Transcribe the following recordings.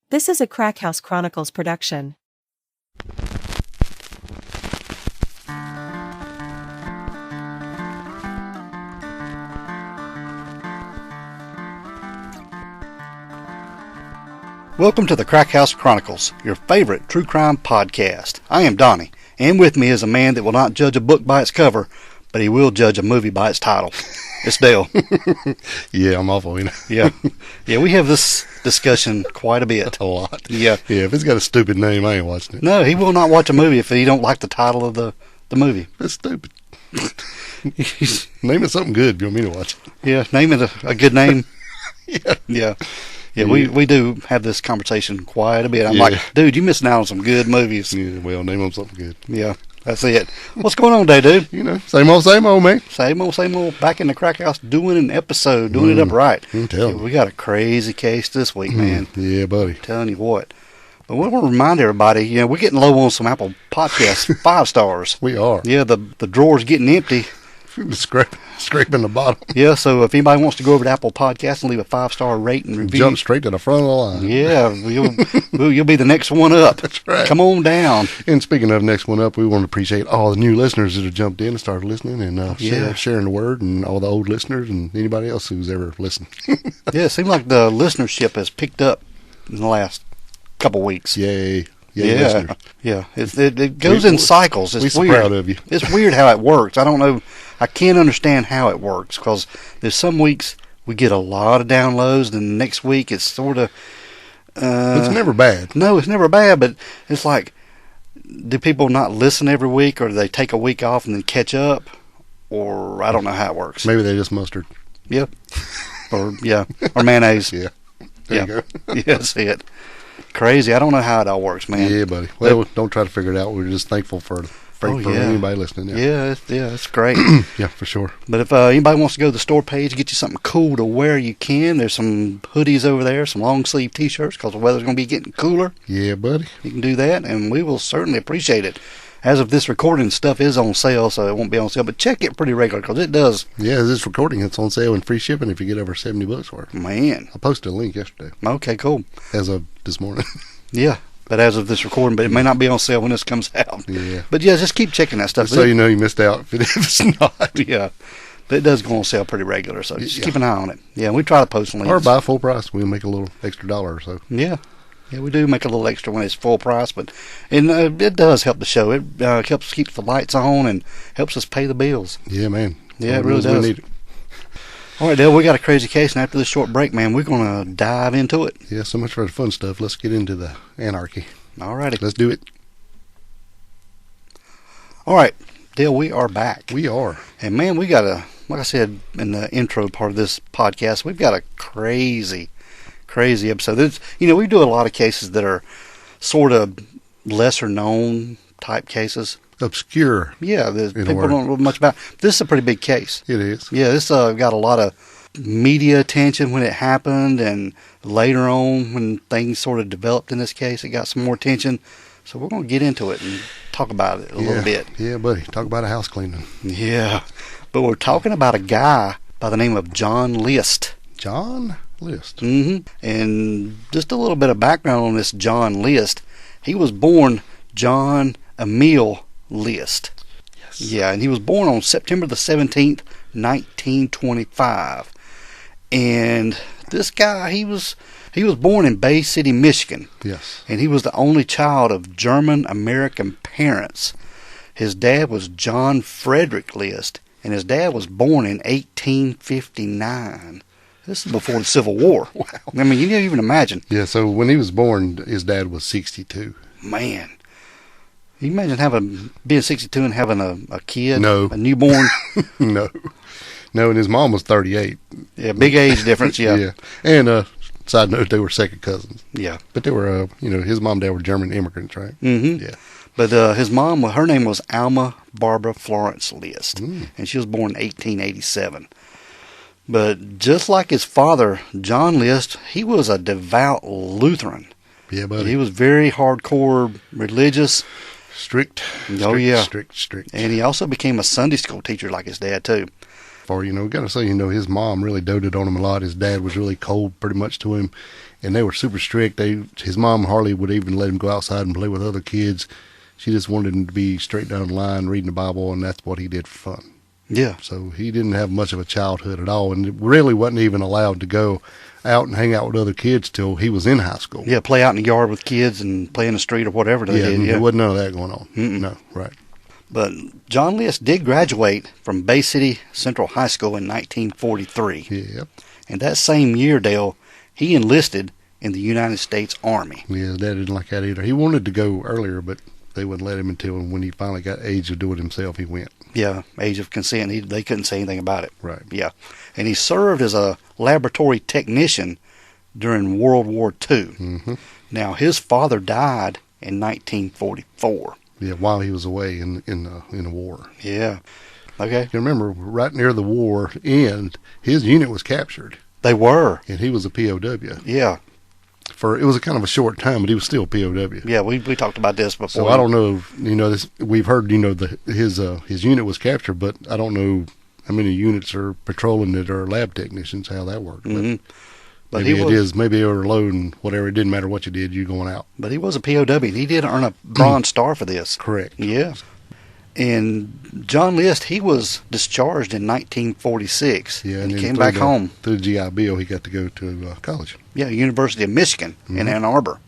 This is a Crack House Chronicles production. Welcome to the Crack House Chronicles, your favorite true crime podcast. I am Donnie, and with me is a man that will not judge a book by its cover, but he will judge a movie by its title. It's Dale. Yeah, I'm awful, Yeah, we have this discussion quite a bit. A lot. Yeah, if it's got a stupid name, I ain't watching it. No, he will not watch a movie if he don't like the title of the movie. It's stupid. Name it something good if you want me to watch it. Yeah, name it a good name. Yeah. Yeah, we do have this conversation quite a bit. I'm like, dude, you missing out on some good movies. Yeah, well, name them something good. Yeah, that's it. What's going on today, dude? You know, same old, man. Same old. Back in the Crack House doing an episode, doing it up right. Yeah, we got a crazy case this week, man. Yeah, buddy. Telling you what. But we want to remind everybody, we're getting low on some Apple Podcasts 5 stars. We are. Yeah, the drawer's getting empty. Scraping the bottom. Yeah, so if anybody wants to go over to Apple Podcasts and leave a 5-star rate and review, jump straight to the front of the line. Yeah, you'll be the next one up. That's right. Come on down. And speaking of next one up, we want to appreciate all the new listeners that have jumped in and started listening and sharing the word, and all the old listeners and anybody else who's ever listened. Yeah, it seems like the listenership has picked up in the last couple weeks. Yay. Yeah. It goes in cycles. It's we're weird. Proud of you. It's weird how it works. I don't know. I can't understand how it works, because there's some weeks we get a lot of downloads, and the next week it's sort of. It's never bad. No, it's never bad, but it's like, do people not listen every week, or do they take a week off and then catch up, or I don't know how it works. Maybe they just mustard. Yep. Or mayonnaise. Yeah. There you go. Yeah, that's it. Crazy. I don't know how it all works, man. Yeah, buddy. Well, don't try to figure it out. We're just thankful for anybody listening. Yeah, it's great. Yeah, for sure. But if anybody wants to go to the store page, get you something cool to wear, you can. There's some hoodies over there, some long sleeve t-shirts, because the weather's going to be getting cooler. Yeah, buddy. You can do that, and we will certainly appreciate it. As of this recording, stuff is on sale, so it won't be on sale. But check it pretty regular, because it does. Yeah, this recording, it's on sale and free shipping if you get over $70 for it. Man. I posted a link yesterday. Okay, cool. As of this morning. Yeah. But as of this recording, but it may not be on sale when this comes out. Yeah. But yeah, just keep checking that stuff. Just so you know you missed out if it's not. Yeah. But it does go on sale pretty regular, so just keep an eye on it. Yeah, we try to post links. Or buy full price. We'll make a little extra $1 or so. Yeah. Yeah, we do make a little extra when it's full price, but it does help the show. It helps keep the lights on and helps us pay the bills. Yeah, man. Yeah, it really does. We need it. All right, Dale, we got a crazy case, and after this short break, man, we're going to dive into it. Yeah, so much for the fun stuff. Let's get into the anarchy. All righty. Let's do it. All right, Dale, we are back. We are. And, man, we got like I said in the intro part of this podcast, we've got a crazy episode. We do a lot of cases that are sort of lesser known type cases. Obscure. Yeah, people don't know much about. This is a pretty big case. It is. Yeah, this got a lot of media attention when it happened, and later on when things sort of developed in this case, it got some more attention. So we're going to get into it and talk about it a little bit. Yeah, buddy. Talk about a house cleaning. Yeah, but we're talking about a guy by the name of John List. John List. Mm-hmm. And just a little bit of background on this John List. He was born John Emil List. Yes. Yeah, and he was born on September the 17th, 1925. And this guy, he was born in Bay City, Michigan. Yes. And he was the only child of German-American parents. His dad was John Frederick List, and his dad was born in 1859. This is before the Civil War. Wow. I mean, you can't even imagine. Yeah, so when he was born, his dad was 62. Man. Can you imagine being 62 and having a kid? No. A newborn? No, and his mom was 38. Yeah, big age difference, yeah. Yeah. And, side note, they were second cousins. Yeah. But they were, his mom and dad were German immigrants, right? Mm-hmm. Yeah. But his mom, her name was Alma Barbara Florence List, and she was born in 1887. But just like his father, John List, he was a devout Lutheran. Yeah, buddy. He was very hardcore religious. Strict. Oh, yeah. Strict. And he also became a Sunday school teacher like his dad, too. For, gotta say, his mom really doted on him a lot. His dad was really cold pretty much to him. and they were super strict. His mom hardly would even let him go outside and play with other kids. She just wanted him to be straight down the line, reading the Bible, and that's what he did for fun. Yeah. So he didn't have much of a childhood at all, and really wasn't even allowed to go out and hang out with other kids till he was in high school. Yeah, play out in the yard with kids and play in the street or whatever they did. Yeah, there wasn't none of that going on. Mm-mm. No, right. But John List did graduate from Bay City Central High School in 1943. Yep. And that same year, Dale, he enlisted in the United States Army. Yeah, Dad didn't like that either. He wanted to go earlier, but they wouldn't let him until when he finally got age to do it himself, he went. Yeah, age of consent. They couldn't say anything about it. Right. Yeah. And he served as a laboratory technician during World War II. Mm-hmm. Now, his father died in 1944. Yeah, while he was away in the war. Yeah. Okay. You remember, right near the war end, his unit was captured. They were. And he was a POW. Yeah. It was a kind of a short time, but he was still a POW. Yeah, we talked about this before. So I don't know, we've heard, his unit was captured, but I don't know how many units are patrolling it or lab technicians, how that worked. Mm-hmm. But maybe they were loading whatever. It didn't matter what you did, you're going out. But he was a POW, and he did earn a Bronze Star for this. Correct. Yeah. And John List, he was discharged in 1946. Yeah, and he came back home. Through the GI Bill, he got to go to college. Yeah, University of Michigan in Mm-hmm. Ann Arbor.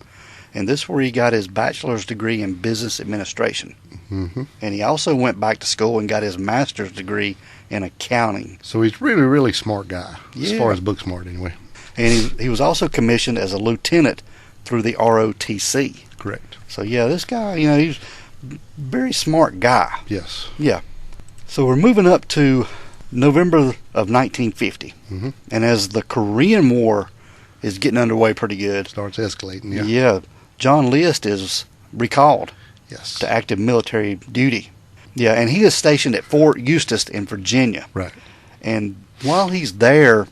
And this is where he got his bachelor's degree in business administration. Mm-hmm. And he also went back to school and got his master's degree in accounting. So he's really, really smart guy, as Yeah. far as book smart anyway. And he was also commissioned as a lieutenant through the ROTC. Correct. So, yeah, this guy, he's a very smart guy. Yes. Yeah. So we're moving up to November of 1950. Mm-hmm. And as the Korean War is getting underway pretty good. Starts escalating, yeah. Yeah. John List is recalled Yes. to active military duty. Yeah, and he is stationed at Fort Eustis in Virginia. Right. And while he's there,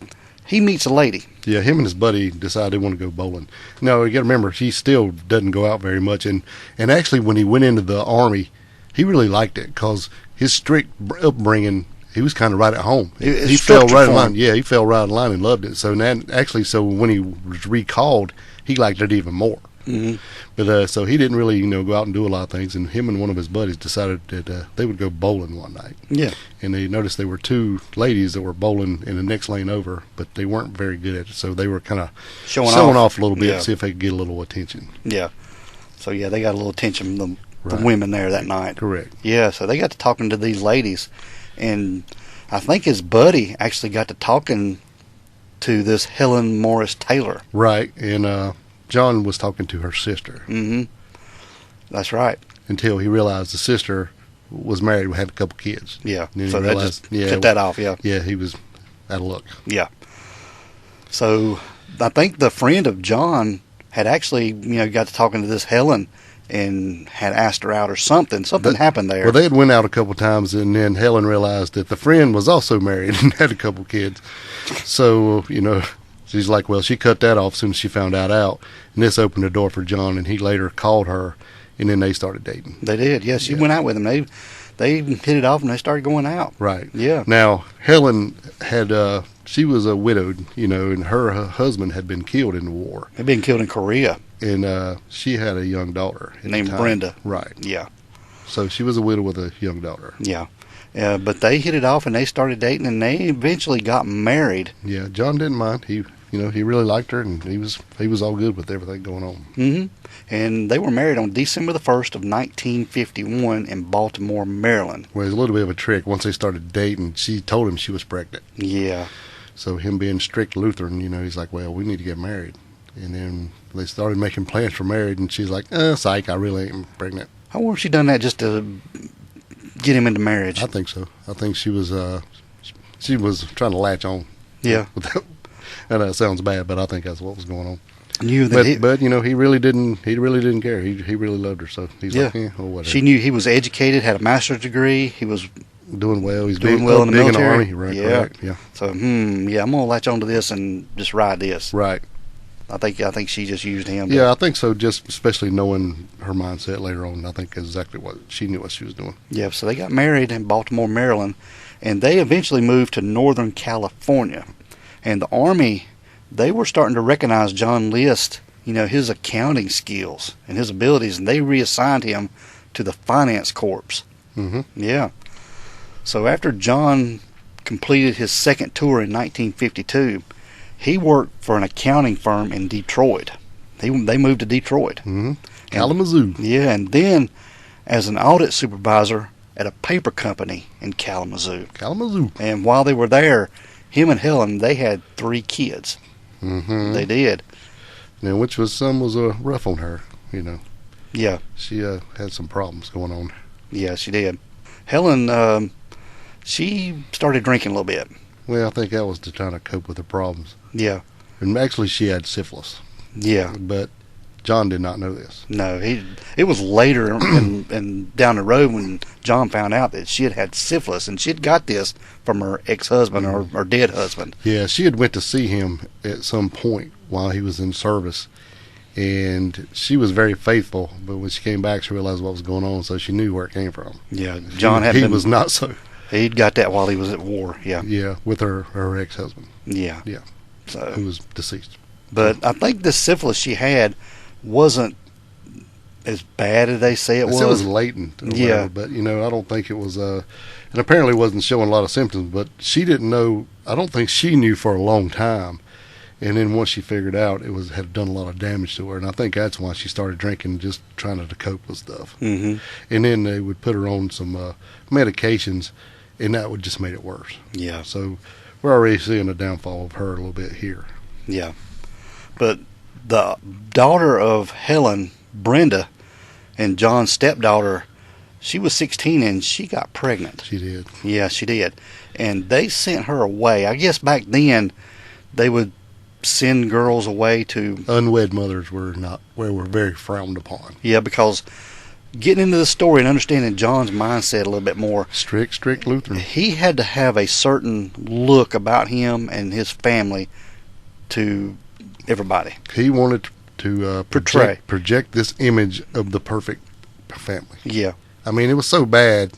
he meets a lady. Yeah, him and his buddy decided they want to go bowling. No, you got to remember, he still doesn't go out very much. And actually, when he went into the Army, he really liked it because his strict upbringing, he was kind of right at home. He fell right in line. Yeah, he fell right in line and loved it. So when he was recalled, he liked it even more. Mm-hmm. But so he didn't really, go out and do a lot of things. And him and one of his buddies decided that they would go bowling one night. Yeah. And they noticed there were two ladies that were bowling in the next lane over, but they weren't very good at it. So they were kind of showing off a little bit to see if they could get a little attention. Yeah. So, yeah, they got a little attention from the women there that night. Correct. Yeah, so they got to talking to these ladies. And I think his buddy actually got to talking to this Helen Morris Taylor. Right. And John was talking to her sister. Mm-hmm. That's right. Until he realized the sister was married and had a couple kids. Yeah. And then So he that realized, just cut that off, yeah. Yeah, he was out of luck. Yeah. So I think the friend of John had actually, got to talking to this Helen and had asked her out or something. Something happened there. Well, they had went out a couple times, and then Helen realized that the friend was also married and had a couple kids. So, she's like, well, she cut that off as soon as she found out. And this opened the door for John, and he later called her, and then they started dating. They did, yeah. She went out with him. They hit it off, and they started going out. Right. Yeah. Now, Helen had, she was a widowed, and her husband had been killed in the war. They'd been killed in Korea. And she had a young daughter. Named Brenda. Right. Yeah. So she was a widow with a young daughter. Yeah. But they hit it off, and they started dating, and they eventually got married. Yeah, John didn't mind. He really liked her, and he was all good with everything going on. Mm-hmm. And they were married on December the 1st of 1951 in Baltimore, Maryland. Well, it was a little bit of a trick. Once they started dating, she told him she was pregnant. Yeah. So him being strict Lutheran, he's like, well, we need to get married. And then they started making plans for marriage, and she's like, psych, I really ain't pregnant. How wonder if she done that just to get him into marriage? I think so. I think she was trying to latch on. Yeah. And that sounds bad, but I think that's what was going on. Knew that but he really didn't care. He really loved her, so he's like, whatever. She knew he was educated, had a master's degree. He was doing well. He's doing well in the military. In the Army. Right, yeah. Correct. Yeah. So, I'm gonna latch onto this and just ride this. Right. I think she just used him. Yeah, I think so. Just especially knowing her mindset later on, I think exactly what she knew what she was doing. Yeah. So they got married in Baltimore, Maryland, and they eventually moved to Northern California. And the Army they were starting to recognize John List, his accounting skills and his abilities, and they reassigned him to the finance corps. Mm-hmm. Yeah. So after John completed his second tour in 1952, he worked for an accounting firm in Detroit. They moved to Detroit. Mm-hmm. Kalamazoo. Yeah, and then as an audit supervisor at a paper company in Kalamazoo. Kalamazoo. And while they were there, him and Helen, they had 3 kids. Mm-hmm. They did. Now, which was rough on her, Yeah. She had some problems going on. Yeah, she did. Helen, she started drinking a little bit. Well, I think that was to try to cope with her problems. Yeah. And actually, she had syphilis. Yeah. But John did not know this. No, it was later and down the road when John found out that she had had syphilis, and she had got this from her ex-husband or dead husband. Yeah, she had went to see him at some point while he was in service, and she was very faithful. But when she came back, she realized what was going on, so she knew where it came from. Yeah, John was not so. He'd got that while he was at war. Yeah. Yeah, with her ex-husband. Yeah. Yeah. So who was deceased. But I think the syphilis she had wasn't as bad as they say it was. It was latent. Or Yeah. whatever, but I don't think it was. And apparently wasn't showing a lot of symptoms. But she didn't know. I don't think she knew for a long time. And then once she figured out, had done a lot of damage to her. And I think that's why she started drinking, just trying to cope with stuff. Mm-hmm. And then they would put her on some medications, and that would just made it worse. Yeah. So we're already seeing a downfall of her a little bit here. Yeah. But the daughter of Helen, Brenda, and John's stepdaughter, she was 16 and she got pregnant. She did. Yeah, she did. And they sent her away. I guess back then they would send girls away to Unwed mothers were very frowned upon. Yeah, because getting into the story and understanding John's mindset a little bit more, Strict Lutheran. he had to have a certain look about him and his family to everybody. He wanted to project this image of the perfect family. Yeah. I mean, it was so bad,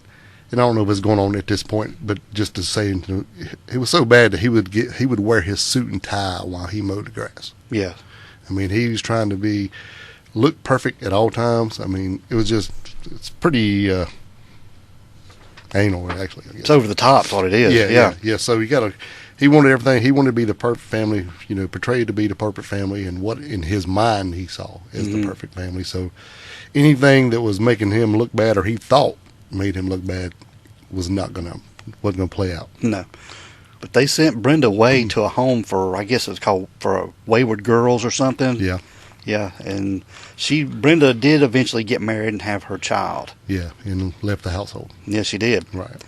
and I don't know if it's going on at this point, but just to say, it was so bad that he would wear his suit and tie while he mowed the grass. Yeah. I mean, he was trying to look perfect at all times. I mean, it's pretty anal, actually, I guess. It's over the top, is what it is. Yeah. So he wanted everything. He wanted to be the perfect family, portrayed to be the perfect family, and what in his mind he saw as the perfect family. So anything that was making him look bad, or he thought made him look bad, wasn't gonna play out. No. But they sent Brenda away to a home for, I guess it's called, for wayward girls or something. Yeah. Yeah, and Brenda did eventually get married and have her child. Yeah, and left the household. Yes, she did. Right.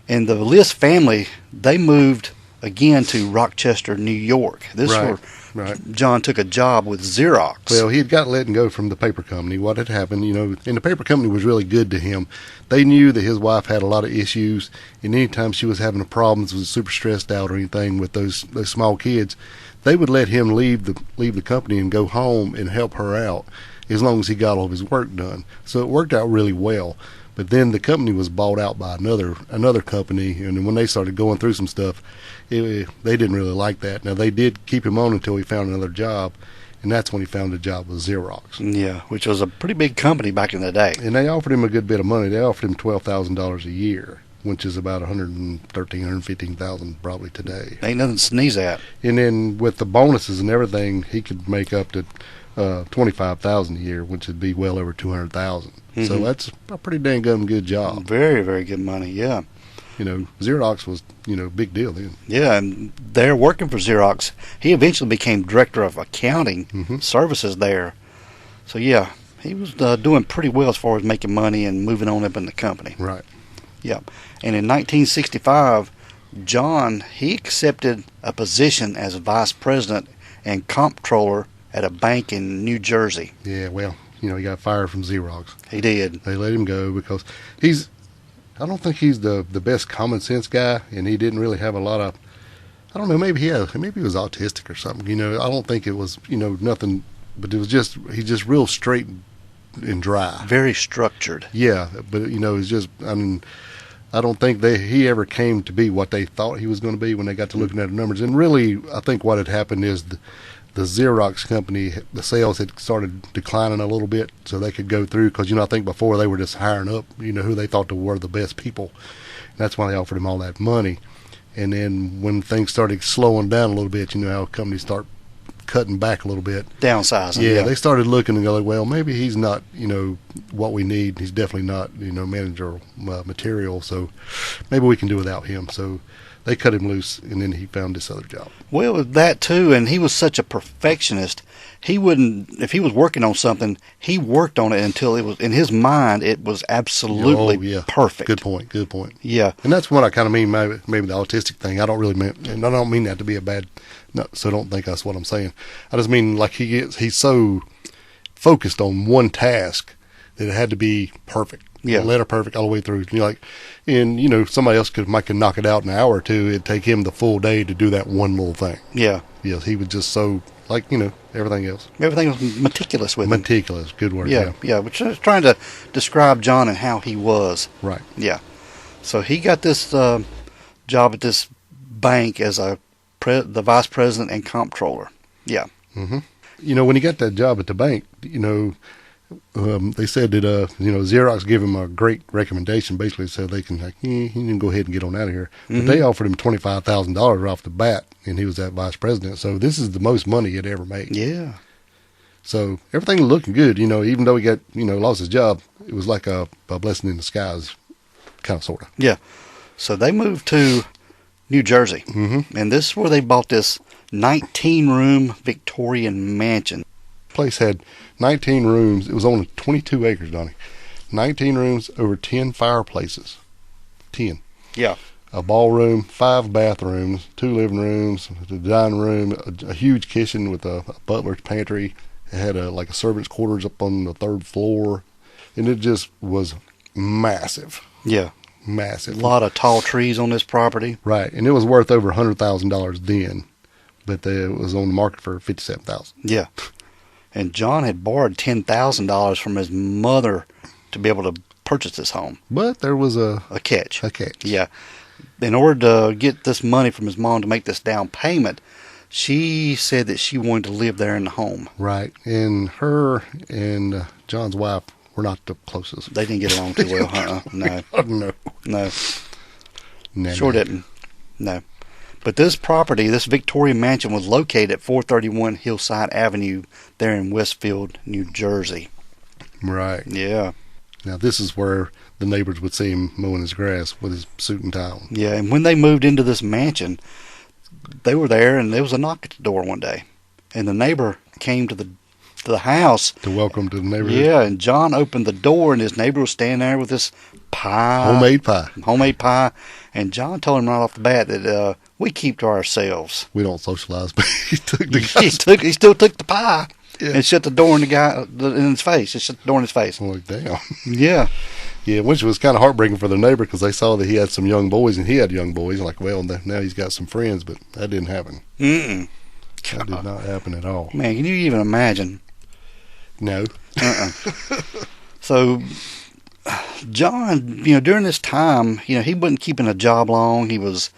And the List family, they moved again to Rochester, New York. This is where John took a job with Xerox. Well, he had got let go from the paper company. What had happened, and the paper company was really good to him. They knew that his wife had a lot of issues, and anytime she was having problems, was super stressed out or anything with those small kids, they would let him leave the company and go home and help her out as long as he got all of his work done. So it worked out really well. But then the company was bought out by another company, and when they started going through some stuff, they didn't really like that. Now, they did keep him on until he found another job, and that's when he found a job with Xerox. Yeah, which was a pretty big company back in the day. And they offered him a good bit of money. They offered him $12,000 a year, which is about $115,000 probably today. Ain't nothing to sneeze at. And then with the bonuses and everything, he could make up to $25,000 a year, which would be well over $200,000. So that's a pretty dang good job. Very, very good money. Yeah. Xerox was big deal then. Yeah, and they're working for Xerox. He eventually became director of accounting services there. So yeah, he was doing pretty well as far as making money and moving on up in the company. Right. Yeah. And in 1965, John, he accepted a position as vice president and comptroller at a bank in New Jersey. Yeah, well, he got fired from Xerox. He did. They let him go because I don't think he's the best common sense guy, and he didn't really have a lot of, I don't know, maybe he was autistic or something. I don't think it was, nothing, but it was he's just real straight and dry. Very structured. Yeah, but it's just, I I don't think he ever came to be what they thought he was going to be when they got to looking at the numbers. And really, I think what had happened is the Xerox company, the sales had started declining a little bit, so they could go through. Because I think before they were just hiring up, who they thought were the best people. And that's why they offered him all that money. And then when things started slowing down a little bit, how companies start cutting back a little bit. Downsizing. Yeah, they started looking and going, well, maybe he's not, what we need. He's definitely not, manager material. So maybe we can do without him. So they cut him loose, and then he found this other job. Well, that too, and he was such a perfectionist. He wouldn't, if he was working on something, he worked on it until it was, in his mind, it was absolutely perfect. Good point. Yeah. And that's what I kind of mean, maybe the autistic thing. I don't really mean, and I don't mean that to be a bad, no, so don't think that's what I'm saying. I just mean like he's so focused on one task that it had to be perfect. Yeah. Letter perfect all the way through. And somebody else might knock it out in an hour or two. It'd take him the full day to do that one little thing. Yeah. Yes, he was just so, everything else. Everything was meticulous with him. Meticulous, good word. Yeah. Which I was trying to describe John and how he was. Right. Yeah. So he got this job at this bank as the vice president and comptroller. Yeah. Mm-hmm. When he got that job at the bank, they said that Xerox gave him a great recommendation. Basically, said they can he can go ahead and get on out of here. But they offered him $25,000 off the bat, and he was that vice president. So this is the most money he'd ever made. Yeah. So everything was looking good. Even though he got lost his job, it was like a blessing in disguise, kind of sort of. Yeah. So they moved to New Jersey, and this is where they bought this 19-room Victorian mansion. Place had 19 rooms. It was on 22 acres, Donnie. 19 rooms, over 10 fireplaces. 10. Yeah. A ballroom, 5 bathrooms, 2 living rooms, a dining room, a huge kitchen with a butler's pantry. It had a servant's quarters up on the 3rd floor. And it just was massive. Yeah. Massive. A lot of tall trees on this property. Right. And it was worth over $100,000 then. But it was on the market for $57,000. Yeah. And John had borrowed $10,000 from his mother to be able to purchase this home. But there was a catch. A catch. Yeah. In order to get this money from his mom to make this down payment, she said that she wanted to live there in the home. Right. And her and John's wife were not the closest. They didn't get along too well, huh? No. No. Sure didn't. No. But this property, this Victorian mansion, was located at 431 Hillside Avenue there in Westfield, New Jersey. Right. Yeah. Now, this is where the neighbors would see him mowing his grass with his suit and tie on. Yeah, and when they moved into this mansion, they were there, and there was a knock at the door one day. And the neighbor came to the house. To welcome to the neighborhood? Yeah, and John opened the door, and his neighbor was standing there with this pie. Homemade pie. And John told him right off the bat that we keep to ourselves. We don't socialize, but he took the He still took the pie and shut the door in his face. Just shut the door in his face. I'm like, damn. Yeah. Yeah, which was kind of heartbreaking for the neighbor because they saw that he had some young boys and he had young boys. Like, well, now he's got some friends, but that didn't happen. Mm-mm. That did not happen at all. Man, can you even imagine? No. So, John, during this time, he wasn't keeping a job long. He was,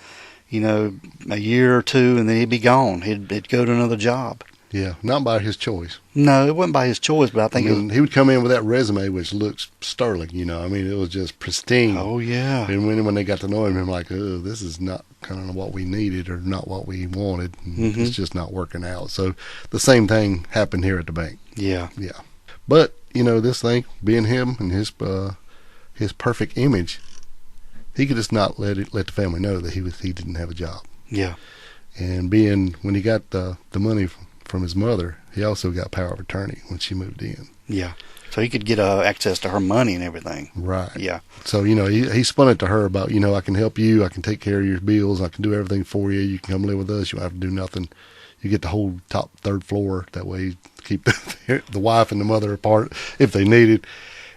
a year or two, and then he'd be gone. He'd go to another job. Yeah, not by his choice. No, it wasn't by his choice, but I think he would come in with that resume, which looks sterling. It was just pristine. Oh yeah. And when they got to know him, I'm like, oh, this is not kind of what we needed or not what we wanted. It's just not working out. So the same thing happened here at the bank. Yeah. Yeah. But this thing being him and his perfect image, he could just not let the family know that he didn't have a job. Yeah. And when he got the money from his mother, he also got power of attorney when she moved in. Yeah. So he could get access to her money and everything. Right. Yeah. So, he spun it to her about, I can help you. I can take care of your bills. I can do everything for you. You can come live with us. You don't have to do nothing. You get the whole top 3rd floor. That way you keep the wife and the mother apart if they needed.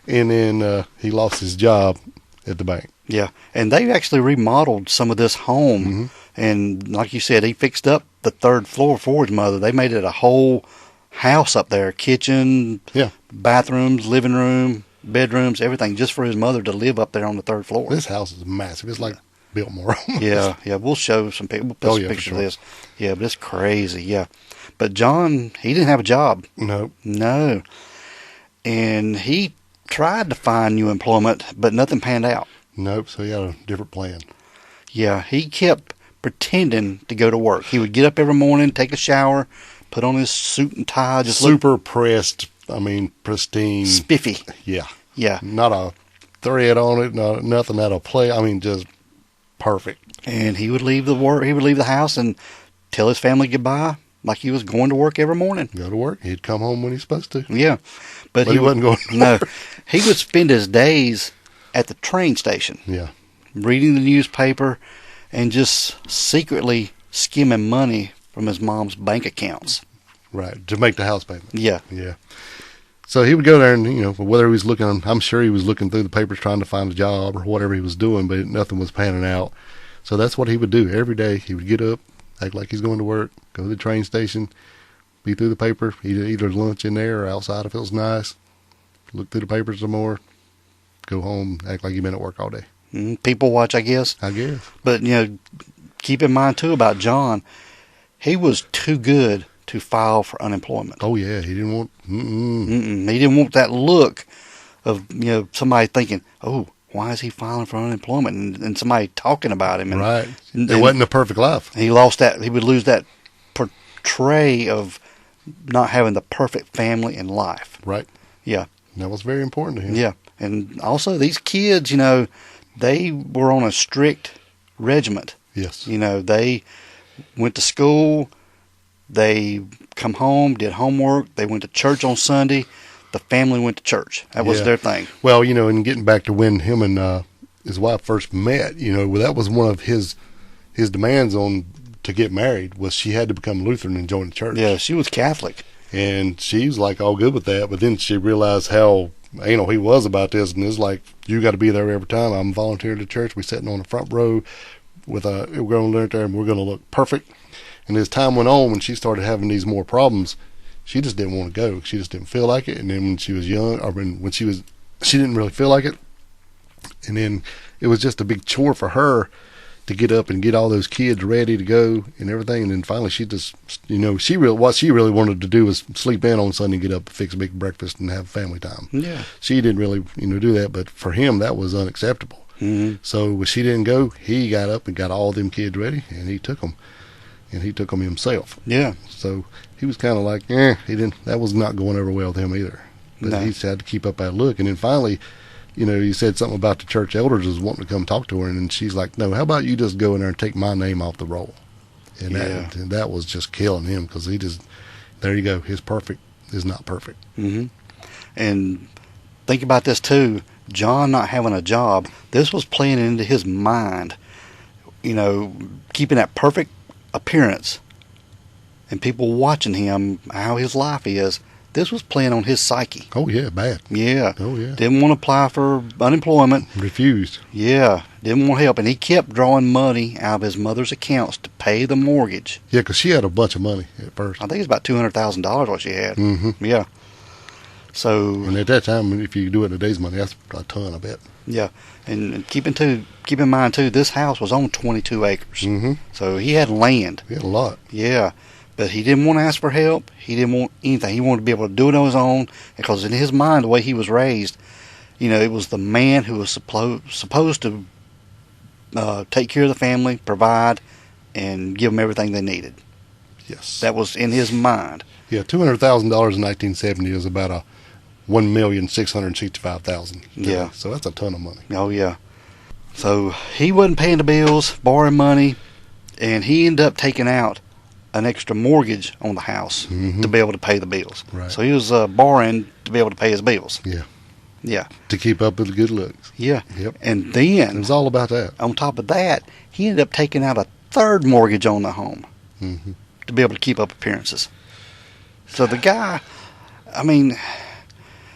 And then he lost his job at the bank. Yeah. And they actually remodeled some of this home. Mm-hmm. And like you said, he fixed up the 3rd floor for his mother. They made it a whole house up there. Kitchen, bathrooms, living room, bedrooms, everything, just for his mother to live up there on the third floor. This house is massive. It's like Biltmore. Yeah. We'll show some people. We'll put some pictures of this. Yeah, but it's crazy. Yeah. But John, he didn't have a job. No. And he tried to find new employment, but nothing panned out. Nope. So he had a different plan. Yeah, he kept pretending to go to work. He would get up every morning, take a shower, put on his suit and tie, just super pressed. I mean, pristine, spiffy. Yeah. Not a thread on it. Nothing out of play. I mean, just perfect. And he would leave the house and tell his family goodbye, like he was going to work every morning. Go to work. He'd come home when he's supposed to. Yeah, but he wasn't going. No, he would spend his days at the train station. Yeah. Reading the newspaper and just secretly skimming money from his mom's bank accounts. Right, to make the house payment. Yeah. So he would go there and, whether he was looking, I'm sure he was looking through the papers trying to find a job or whatever he was doing, but nothing was panning out. So that's what he would do every day. He would get up, act like he's going to work, go to the train station, be through the paper, eat either lunch in there or outside if it was nice, look through the papers some more, go home, act like he'd been at work all day. People watch, I guess. But, keep in mind, too, about John, he was too good to file for unemployment. Oh, yeah. He didn't want... He didn't want that look of, somebody thinking, oh, why is he filing for unemployment? And somebody talking about him. And, right. It wasn't a perfect life. He lost that. He would lose that portray of not having the perfect family and life. Right. Yeah. That was very important to him. Yeah. And also, these kids, they were on a strict regiment. Yes. They went to school, they come home, did homework, they went to church on Sunday, the family went to church. That was their thing. Well, and getting back to when him and his wife first met, that was one of his demands to get married was she had to become Lutheran and join the church. Yeah, she was Catholic. And she was like all good with that, but then she realized how he was about this, and it's like, you got to be there every time. I'm volunteering at church. We're sitting on the front row we're going to learn there, and we're going to look perfect. And as time went on, when she started having these more problems, she just didn't want to go. She just didn't feel like it. And then when she was young, or when she didn't really feel like it. And then it was just a big chore for her to get up and get all those kids ready to go and everything. And then finally she just, what she really wanted to do was sleep in on Sunday and get up, fix a big breakfast and have family time. Yeah. She didn't really, do that. But for him, that was unacceptable. Mm-hmm. So when she didn't go, he got up and got all them kids ready, and he took them. And he took them himself. Yeah. So he was kind of like, that was not going over well with him either. But he had to keep up that look. And then finally, he said something about the church elders was wanting to come talk to her. And she's like, no, how about you just go in there and take my name off the roll? And that was just killing him because there you go. His perfect is not perfect. Mm-hmm. And think about this too. John not having a job, this was playing into his mind, keeping that perfect appearance and people watching him, how his life is. This was playing on his psyche. Oh, yeah, bad. Yeah. Oh, yeah. Didn't want to apply for unemployment. Refused. Yeah. Didn't want help. And he kept drawing money out of his mother's accounts to pay the mortgage. Yeah, because she had a bunch of money at first. I think it's about $200,000 what she had. Mm-hmm. Yeah. So. And at that time, if you do it in today's money, that's a ton, I bet. Yeah. And keep in mind, too, this house was on 22 acres. Mm-hmm. So he had land. He had a lot. Yeah. But he didn't want to ask for help. He didn't want anything. He wanted to be able to do it on his own. Because in his mind, the way he was raised, it was the man who was supposed to take care of the family, provide, and give them everything they needed. Yes. That was in his mind. Yeah, $200,000 in 1970 is about $1,665,000. Yeah. So that's a ton of money. Oh, yeah. So he wasn't paying the bills, borrowing money, and he ended up taking out an extra mortgage on the house to be able to pay the bills. Right. So he was borrowing to be able to pay his bills. Yeah. Yeah. To keep up with the good looks. Yeah. Yep. And then, it was all about that. On top of that, he ended up taking out a third mortgage on the home to be able to keep up appearances. So the guy,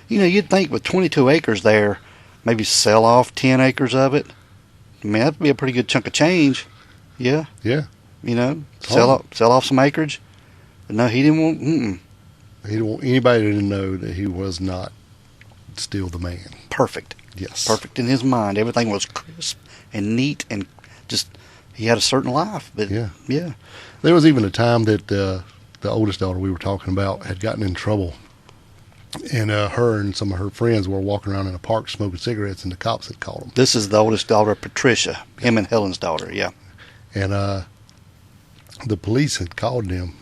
you'd think with 22 acres there, maybe sell off 10 acres of it. That'd be a pretty good chunk of change. Yeah. Yeah. Sell off some acreage. But no, he didn't want. He didn't want anybody to know that he was not still the man. Perfect. Yes. Perfect in his mind. Everything was crisp and neat and just, he had a certain life. But Yeah. yeah. There was even a time that the oldest daughter we were talking about had gotten in trouble. And her and some of her friends were walking around in a park smoking cigarettes, and the cops had caught them. This is the oldest daughter, Patricia, him and Helen's daughter, yeah. And the police had called him,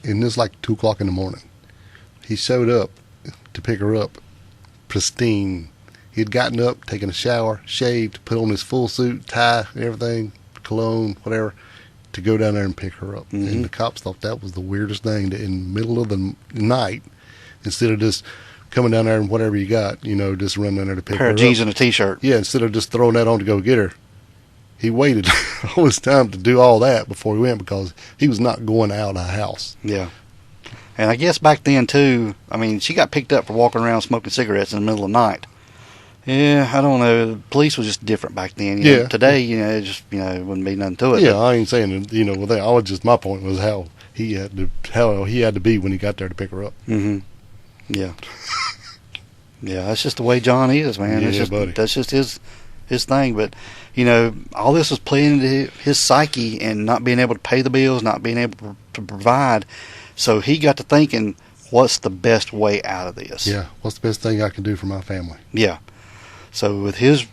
and it was like 2 o'clock in the morning. He showed up to pick her up, pristine. He had gotten up, taken a shower, shaved, put on his full suit, tie, everything, cologne, whatever, to go down there and pick her up. Mm-hmm. And the cops thought that was the weirdest thing, that in the middle of the night, instead of just coming down there and whatever you got, just run down there to pick her Pair up. of jeans and a t-shirt. Yeah, instead of just throwing that on to go get her, he waited all his time to do all that before he went, because he was not going out of the house. Yeah. And I guess back then, too, I mean, she got picked up for walking around smoking cigarettes in the middle of the night. Yeah, I don't know. The police was just different back then. You know, today, it just, it wouldn't be nothing to it. Yeah, I ain't saying, I was just, my point was how he had to be when he got there to pick her up. Mm-hmm. Yeah. Yeah, that's just the way John is, man. Yeah, buddy. That's just his thing. But, all this was playing into his psyche and not being able to pay the bills, not being able to provide. So he got to thinking, what's the best way out of this? Yeah, what's the best thing I can do for my family? Yeah. So with his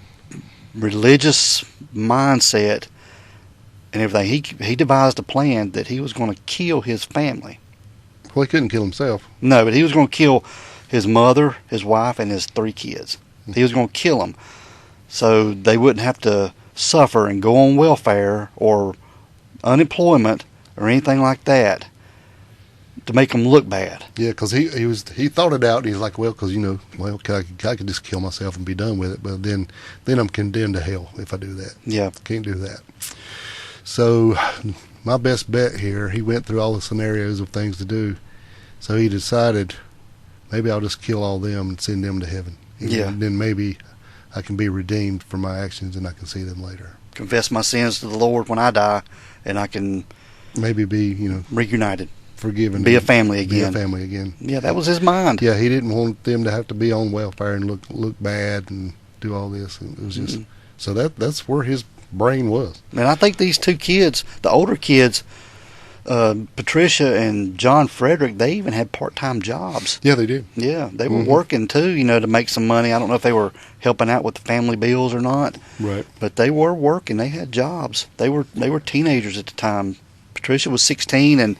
religious mindset and everything, he devised a plan that he was going to kill his family. Well, he couldn't kill himself. No, but he was going to kill his mother, his wife, and his 3 kids. He was going to kill them so they wouldn't have to suffer and go on welfare or unemployment or anything like that to make them look bad. Yeah, because he thought it out, and he's like, well, because I could just kill myself and be done with it, but then I'm condemned to hell if I do that. Yeah. Can't do that. So my best bet here, he went through all the scenarios of things to do. So he decided, maybe I'll just kill all them and send them to heaven. Yeah. And then maybe I can be redeemed for my actions, and I can see them later. Confess my sins to the Lord when I die, and I can maybe be, reunited. Forgiven. Be a family again. Be a family again. Yeah, that was his mind. Yeah, he didn't want them to have to be on welfare and look bad and do all this. It was just so that's where his brain was. And I think these 2 kids, the older kids, Patricia and John Frederick, they even had part-time jobs. Yeah, they did. Yeah, they were working too, to make some money. I don't know if they were helping out with the family bills or not. Right. But they were working. They had jobs. They were teenagers at the time. Patricia was 16 and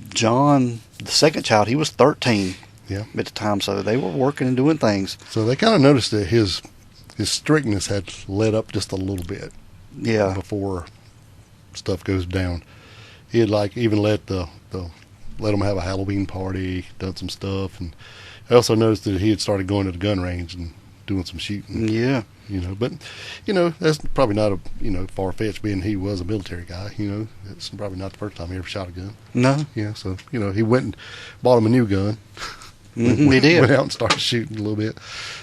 John, the second child, he was 13 at the time. So they were working and doing things. So they kind of noticed that his strictness had let up just a little bit. Yeah. Before stuff goes down. He had even let them have a Halloween party, done some stuff, and I also noticed that he had started going to the gun range and doing some shooting. Yeah. But that's probably not far-fetched, being he was a military guy. It's probably not the first time he ever shot a gun. No. Yeah, so he went and bought him a new gun. He did. Went out and started shooting a little bit.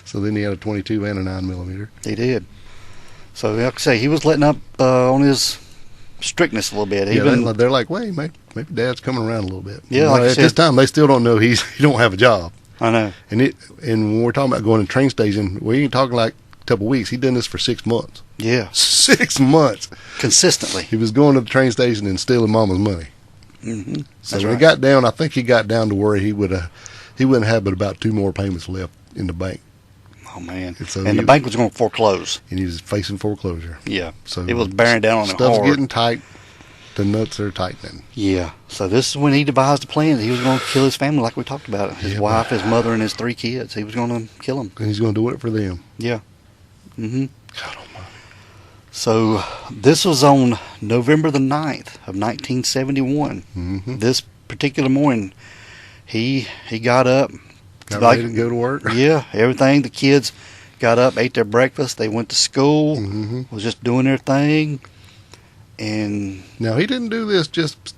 So then he had a 22 and a 9mm. He did. So like I say, he was letting up on his strictness a little bit. They're like, wait, maybe Dad's coming around a little bit. Yeah, like at this time they still don't know he don't have a job. I know. And when we're talking about going to the train station, we ain't talking like a couple of weeks. He done this for 6 months. Yeah. 6 months. Consistently. He was going to the train station and stealing Mama's money. Mm-hmm. So when he got down, I think he got down to where he wouldn't have but about 2 more payments left in the bank. Oh man! So and the bank was going to foreclose. And he was facing foreclosure. Yeah. So it was bearing down on him stuff's hard. getting tight. The nuts are tightening. Yeah. So this is when he devised a plan. He was going to kill his family, like we talked about. His wife, his mother, and his 3 kids. He was going to kill them. And he's going to do it for them. Yeah. Mm-hmm. God almighty. So this was on November the 9th of 1971. Mm-hmm. This particular morning, he got up. Got ready to go to work. Yeah, everything. The kids got up, ate their breakfast. They went to school. Mm-hmm. Was just doing their thing. And now he didn't do this just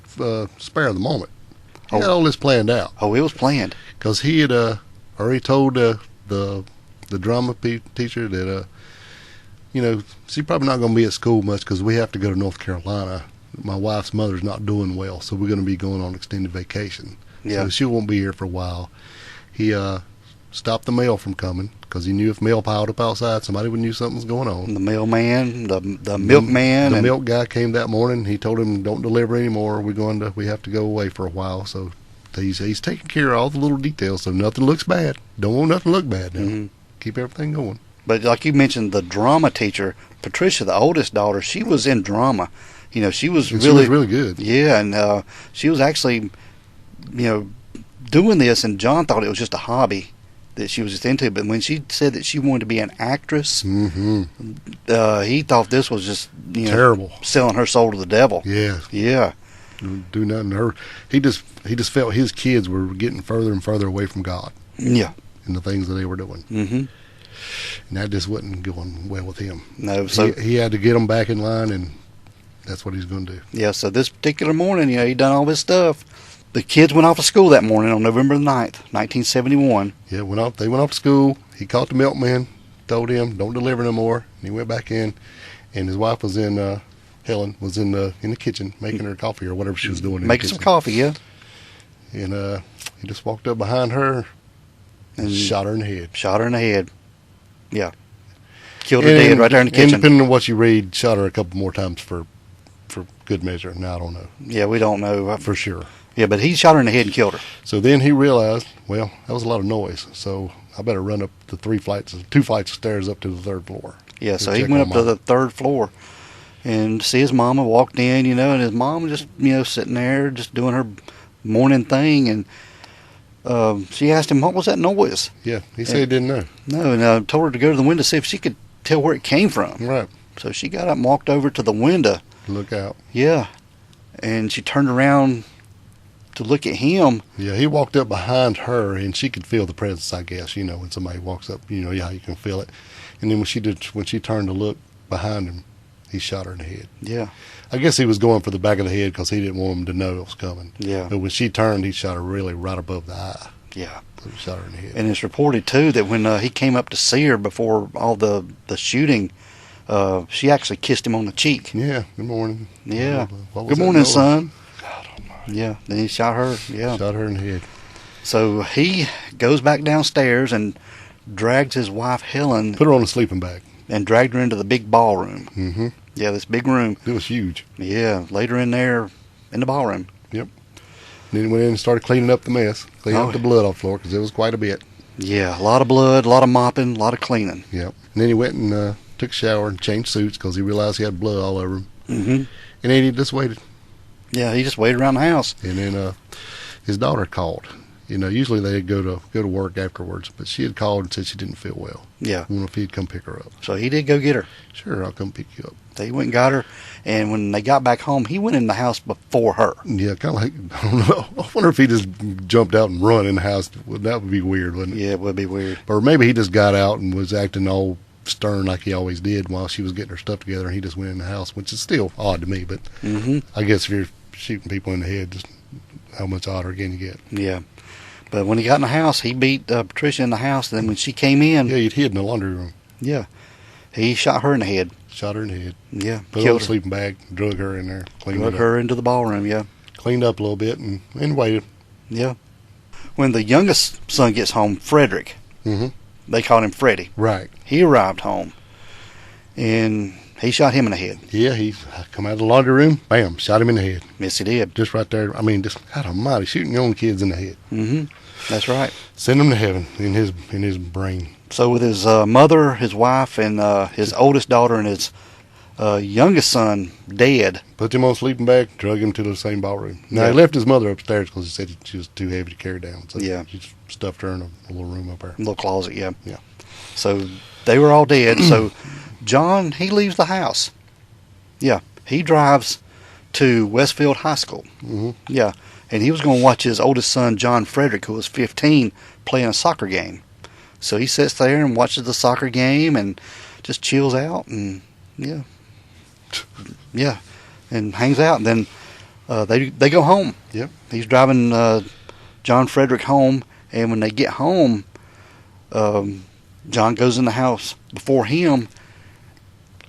spare the moment. He had all this planned out. Oh, it was planned. Because he had already told the drama teacher that she's probably not going to be at school much because we have to go to North Carolina. My wife's mother's not doing well, so we're going to be going on extended vacation. Yeah. So she won't be here for a while. He stop the mail from coming, because he knew if mail piled up outside, somebody would knew something was going on. The mailman, the milkman. The milk guy came that morning. He told him, don't deliver anymore. We have to go away for a while. So he's taking care of all the little details so nothing looks bad. Don't want nothing to look bad now. Mm-hmm. Keep everything going. But like you mentioned, the drama teacher, Patricia, the oldest daughter, she was in drama. You know, she was really good. Yeah, and she was actually, doing this, and John thought it was just a hobby that she was just into. But when she said that she wanted to be an actress, he thought this was just terrible, selling her soul to the devil. Yeah. Do nothing to her. He just felt his kids were getting further and further away from God. Yeah, and the things that they were doing. Mm-hmm. And that just wasn't going well with him. No, so he had to get them back in line, and that's what he's going to do. Yeah, so this particular morning, he done all this stuff. The kids went off to school that morning on November the 9th, 1971. Yeah, they went off to school. He caught the milkman, told him, don't deliver no more. And he went back in, and his wife was in, Helen, was in the kitchen making her coffee or whatever she was doing. Making some coffee, yeah. And he just walked up behind her and shot her in the head. Shot her in the head. Yeah. Killed her dead right there in the kitchen. And depending on what you read, shot her a couple more times for good measure. Now, I don't know. Yeah, we don't know. For sure. Yeah, but he shot her in the head and killed her. So then he realized, well, that was a lot of noise, so I better run up the 2 flights of stairs up to the 3rd floor. Yeah, so he went up to the 3rd floor and see his mama walked in, and his mom just, sitting there just doing her morning thing, and she asked him, what was that noise? Yeah, he said he didn't know. No, and I told her to go to the window to see if she could tell where it came from. Right. So she got up and walked over to the window. Look out. Yeah. And she turned around to look at him. Yeah, he walked up behind her, and she could feel the presence, I guess, when somebody walks up, you can feel it. And then when she turned to look behind him, he shot her in the head. Yeah. I guess he was going for the back of the head because he didn't want him to know it was coming. Yeah. But when she turned, he shot her really right above the eye. Yeah. So he shot her in the head. And it's reported, too, that when he came up to see her before all the shooting, she actually kissed him on the cheek. Yeah. Good morning. Yeah. Good morning, son. God almighty. Yeah. Then he shot her. Yeah. Shot her in the head. So he goes back downstairs and drags his wife, Helen. Put her on a sleeping bag. And dragged her into the big ballroom. Mm-hmm. Yeah, this big room. It was huge. Yeah, laid her in there in the ballroom. Yep. Then he went in and started cleaning up the mess, cleaning up the blood off the floor, because it was quite a bit. Yeah, a lot of blood, a lot of mopping, a lot of cleaning. Yep. And then he went and took a shower and changed suits because he realized he had blood all over him. Mm-hmm. And then he just waited. Yeah, he just waited around the house. And then his daughter called. Usually they'd go to work afterwards, but she had called and said she didn't feel well. Yeah. I wonder if he'd come pick her up. So he did go get her. Sure, I'll come pick you up. They went and got her, and when they got back home, he went in the house before her. Yeah, kind of like, I don't know. I wonder if he just jumped out and run in the house. That would be weird, wouldn't it? Yeah, it would be weird. Or maybe he just got out and was acting all stern like he always did while she was getting her stuff together, and he just went in the house, which is still odd to me, but I guess if you're shooting people in the head, just how much odder can you get? Yeah. But when he got in the house, he beat Patricia in the house. And then when she came in... Yeah, he'd hid in the laundry room. Yeah. He shot her in the head. Shot her in the head. Yeah. Put her in a sleeping bag, drug her in there. Drug her into the ballroom, yeah. Cleaned up a little bit and waited. Yeah. When the youngest son gets home, Frederick, they called him Freddie. Right. He arrived home, and he shot him in the head. Yeah, he come out of the laundry room, bam, shot him in the head. Yes, he did. Just right there. I mean, just, God almighty, shooting your own kids in the head. Mm-hmm. That's right. Send them to heaven in his brain. So with his mother, his wife, and his oldest daughter and his youngest son dead. Put him on a sleeping bag, drug him to the same ballroom. Now, he left his mother upstairs because he said she was too heavy to carry down. So he just stuffed her in a little room up there. A little closet, yeah. Yeah. So they were all dead. So John, he leaves the house. Yeah. He drives to Westfield High School. Mm-hmm. Yeah. And he was going to watch his oldest son, John Frederick, who was 15, playing a soccer game. So he sits there and watches the soccer game and just chills out and, and hangs out. And then they go home. Yep. He's driving John Frederick home, and when they get home, John goes in the house before him.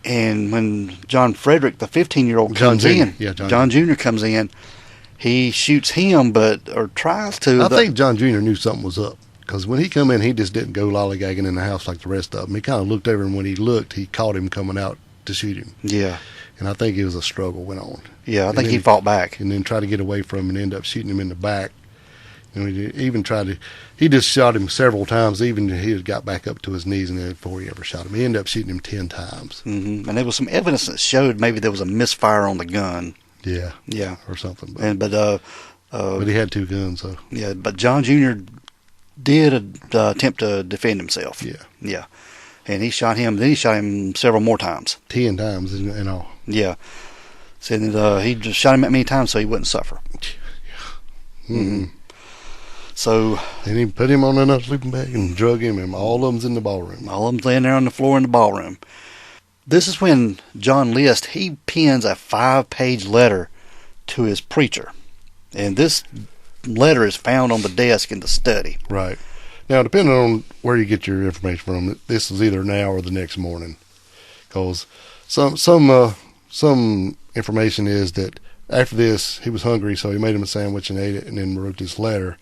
And when John Frederick, the 15-year-old, comes in, John Jr. comes in, he shoots him, or tries to. I think John Jr. knew something was up Because when he come in, he just didn't go lollygagging in the house like the rest of them. He kind of looked over, and when he looked, he caught him coming out to shoot him. Yeah. And I think it was a struggle went on. Yeah, I And think then he fought back. And then tried to get away from him and end up shooting him in the back. And he even tried to, he just shot him several times. Even he had got back up to his knees and then before he ever shot him. He ended up shooting him 10 times. Mm-hmm. And there was some evidence that showed maybe there was a misfire on the gun. Yeah. Yeah. Or something. But he had 2 guns, so. Yeah, but John Jr. did attempt to defend himself. Yeah. Yeah. And he shot him. Then he shot him several more times. 10 times in all. Yeah. So he just shot him that many times so he wouldn't suffer. Mm-hmm. So. And he put him on another sleeping bag and drug him, and all of them's in the ballroom. All of them's laying there on the floor in the ballroom. This is when John List, he pens a 5-page letter to his preacher. And this letter is found on the desk in the study. Right. Now, depending on where you get your information from, this is either now or the next morning. Because some information is that after this, he was hungry, so he made him a sandwich and ate it and then wrote this letter.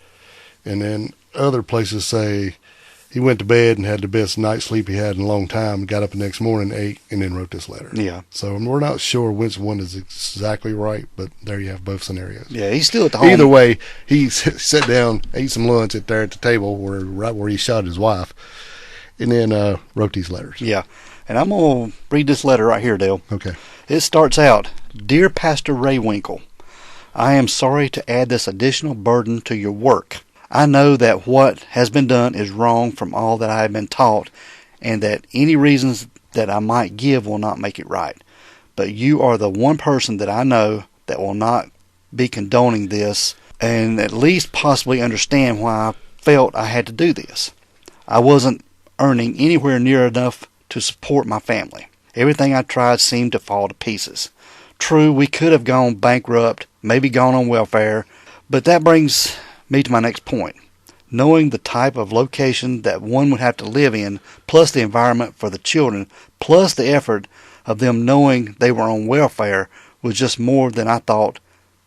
And then other places say he went to bed and had the best night's sleep he had in a long time, got up the next morning, ate, and then wrote this letter. Yeah. So we're not sure which one is exactly right, but there you have both scenarios. Yeah, he's still at the home. Either way, he sat down, ate some lunch there at the table right where he shot his wife, and then wrote these letters. Yeah. And I'm going to read this letter right here, Dale. Okay. It starts out, Dear Pastor Raywinkle, I am sorry to add this additional burden to your work. I know that what has been done is wrong from all that I have been taught, and that any reasons that I might give will not make it right. But you are the one person that I know that will not be condoning this, and at least possibly understand why I felt I had to do this. I wasn't earning anywhere near enough to support my family. Everything I tried seemed to fall to pieces. True, we could have gone bankrupt, maybe gone on welfare, but that brings me to my next point. Knowing the type of location that one would have to live in, plus the environment for the children, plus the effort of them knowing they were on welfare, was just more than I thought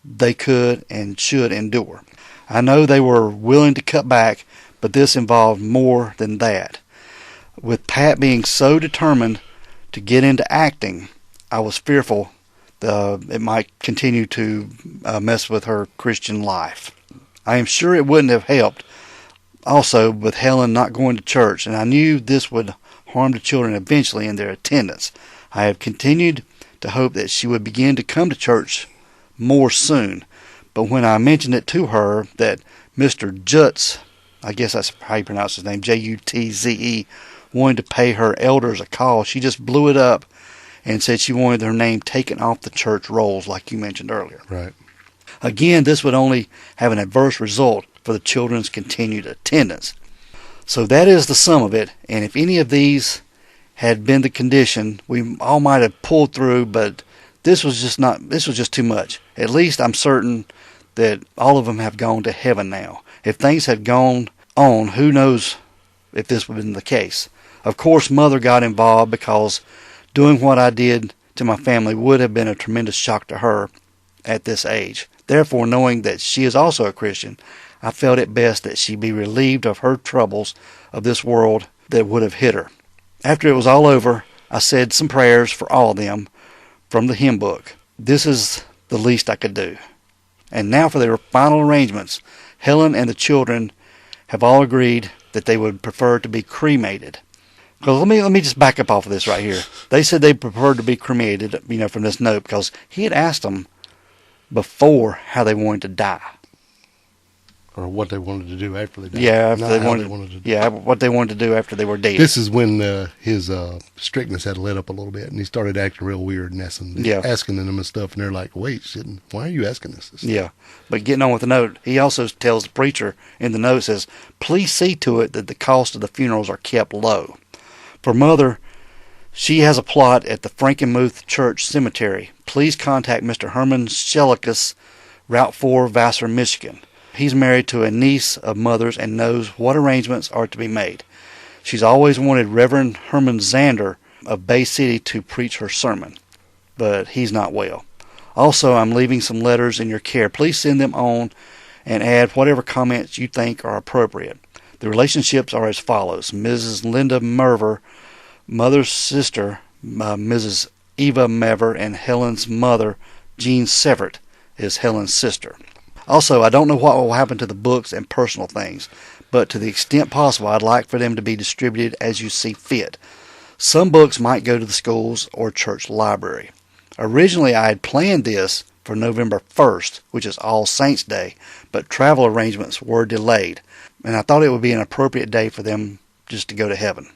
they could and should endure. I know they were willing to cut back, but this involved more than that. With Pat being so determined to get into acting, I was fearful it might continue to mess with her Christian life. I am sure it wouldn't have helped also with Helen not going to church, and I knew this would harm the children eventually in their attendance. I have continued to hope that she would begin to come to church more soon, but when I mentioned it to her that Mr. Jutz, I guess that's how you pronounce his name, Jutze, wanted to pay her elders a call, she just blew it up and said she wanted her name taken off the church rolls like you mentioned earlier. Right. Again, this would only have an adverse result for the children's continued attendance. So that is the sum of it, and if any of these had been the condition, we all might have pulled through, but this was just too much. At least I'm certain that all of them have gone to heaven now. If things had gone on, who knows if this would have been the case. Of course, Mother got involved because doing what I did to my family would have been a tremendous shock to her at this age. Therefore, knowing that she is also a Christian, I felt it best that she be relieved of her troubles of this world that would have hit her. After it was all over, I said some prayers for all of them from the hymn book. This is the least I could do. And now for their final arrangements. Helen and the children have all agreed that they would prefer to be cremated. Because let me just back up off of this right here. They said they preferred to be cremated, from this note, because he had asked them before how they wanted to die. Or what they wanted to do after they died. Yeah, what they wanted to do after they were dead. This is when his strictness had let up a little bit, and he started acting real weird and asking them and stuff, and they're like, wait, why are you asking this? Yeah, but getting on with the note, he also tells the preacher in the note, says, please see to it that the cost of the funerals are kept low. For Mother, she has a plot at the Frankenmuth Church Cemetery. Please contact Mr. Herman Schelikus, Route 4, Vassar, Michigan. He's married to a niece of Mother's and knows what arrangements are to be made. She's always wanted Reverend Herman Zander of Bay City to preach her sermon, but he's not well. Also, I'm leaving some letters in your care. Please send them on and add whatever comments you think are appropriate. The relationships are as follows. Mrs. Linda Merver, mother's sister, Mrs. Eva Mever, and Helen's mother, Jean Severt, is Helen's sister. Also, I don't know what will happen to the books and personal things, but to the extent possible, I'd like for them to be distributed as you see fit. Some books might go to the schools or church library. Originally, I had planned this for November 1st, which is All Saints' Day, but travel arrangements were delayed, and I thought it would be an appropriate day for them just to go to heaven.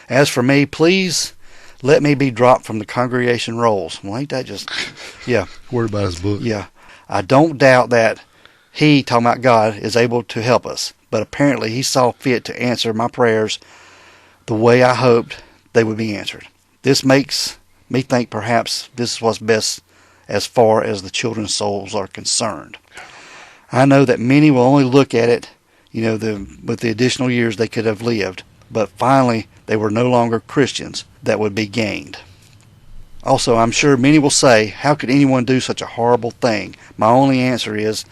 As for me, please let me be dropped from the congregation rolls. Well, ain't that just... Yeah. Worried about his book. Yeah. I don't doubt that he, talking about God, is able to help us, but apparently he saw fit to answer my prayers the way I hoped they would be answered. This makes me think perhaps this is what's best as far as the children's souls are concerned. I know that many will only look at it, with the additional years they could have lived, but finally they were no longer Christians that would be gained. Also, I'm sure many will say, how could anyone do such a horrible thing? My only answer is,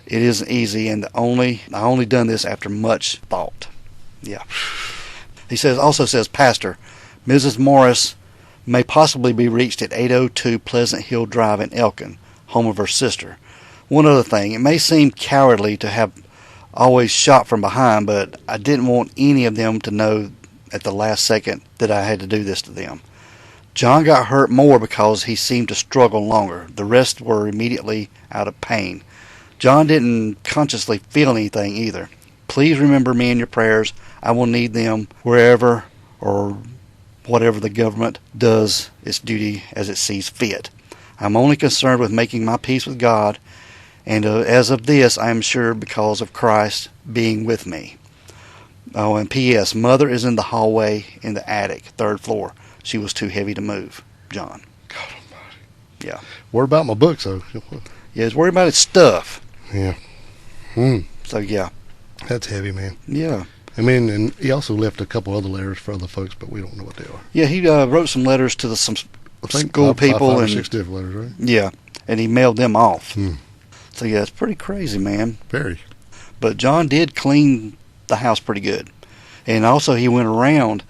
it isn't easy, and I only done this after much thought. Yeah. He also says, Pastor, Mrs. Morris may possibly be reached at 802 Pleasant Hill Drive in Elkin, home of her sister. One other thing, it may seem cowardly to have always shot from behind, but I didn't want any of them to know at the last second that I had to do this to them. John got hurt more because he seemed to struggle longer. The rest were immediately out of pain. John didn't consciously feel anything either. Please remember me in your prayers. I will need them wherever or whatever the government does its duty as it sees fit. I'm only concerned with making my peace with God, and as of this, I am sure because of Christ being with me. Oh, and P.S. Mother is in the hallway in the attic, 3rd floor. She was too heavy to move. John. God almighty. Yeah. What about my books, though? Yeah, he's worried about his stuff. Yeah. So, yeah. That's heavy, man. Yeah. I mean, and he also left a couple other letters for other folks, but we don't know what they are. Yeah, he wrote some letters to some school people. Five or six different letters, right? Yeah, and he mailed them off. So, yeah, it's pretty crazy, man. Very. But John did clean the house pretty good. And also he went around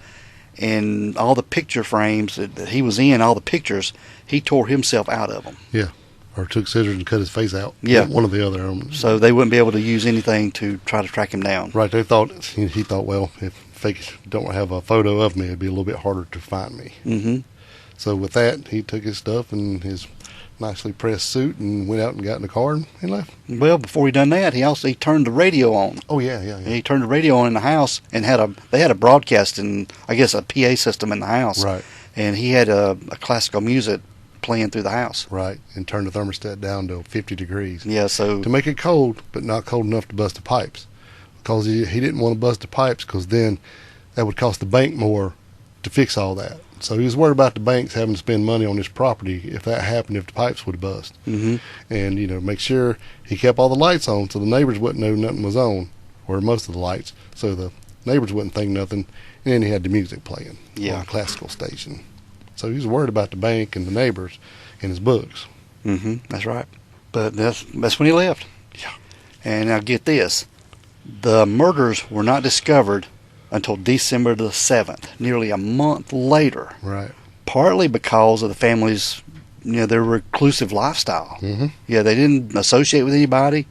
and all the picture frames that he was in, all the pictures, he tore himself out of them. Yeah. Or took scissors and cut his face out. Yeah. One or the other. So they wouldn't be able to use anything to try to track him down. Right. He thought, well, if they don't have a photo of me, it'd be a little bit harder to find me. Mm-hmm. So with that, he took his stuff and his nicely pressed suit and went out and got in the car and left. Well, before he done that, he turned the radio on. Oh, yeah. He turned the radio on in the house and they had a broadcast and I guess a PA system in the house. Right. And he had a classical music playing through the house. Right. And turned the thermostat down to 50 degrees. Yeah, so... to make it cold, but not cold enough to bust the pipes. Because he didn't want to bust the pipes because then that would cost the bank more to fix all that. So he was worried about the banks having to spend money on his property if that happened, if the pipes would bust. Mm-hmm. And, make sure he kept all the lights on so the neighbors wouldn't know nothing was on, or most of the lights, so the neighbors wouldn't think nothing. And then he had the music playing on a classical station. So he was worried about the bank and the neighbors and his books. Mm-hmm. That's right. But that's when he left. Yeah. And now get this. The murders were not discovered until December the 7th, nearly a month later. Right. Partly because of the family's, their reclusive lifestyle. Mm-hmm. Yeah, they didn't associate with anybody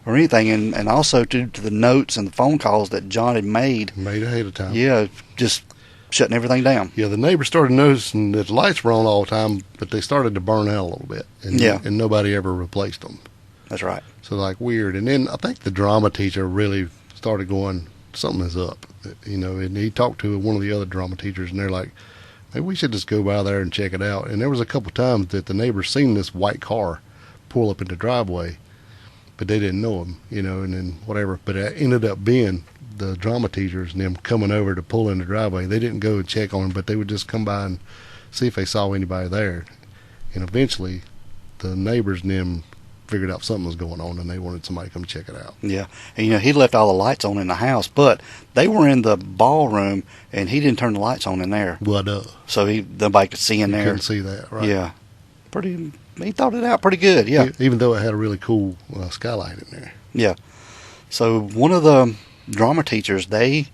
or anything, and also due to the notes and the phone calls that John had made. Made ahead of time. Yeah, just shutting everything down. Yeah, the neighbors started noticing that the lights were on all the time, but they started to burn out a little bit. And nobody ever replaced them. That's right. So, weird. And then I think the drama teacher really started going, something is up. And he talked to one of the other drama teachers, and they're like, maybe we should just go by there and check it out. And there was a couple times that the neighbors seen this white car pull up in the driveway, but they didn't know him, and then whatever. But it ended up being the drama teachers and them coming over to pull in the driveway. They didn't go and check on him, but they would just come by and see if they saw anybody there. And eventually, the neighbors and them figured out something was going on, and they wanted somebody to come check it out. Yeah, and he left all the lights on in the house, but they were in the ballroom, and he didn't turn the lights on in there. Well, so nobody could see in there. Couldn't see that, right? Yeah, he thought it out pretty good. Yeah, even though it had a really cool skylight in there. Yeah. So one of the drama teachers, they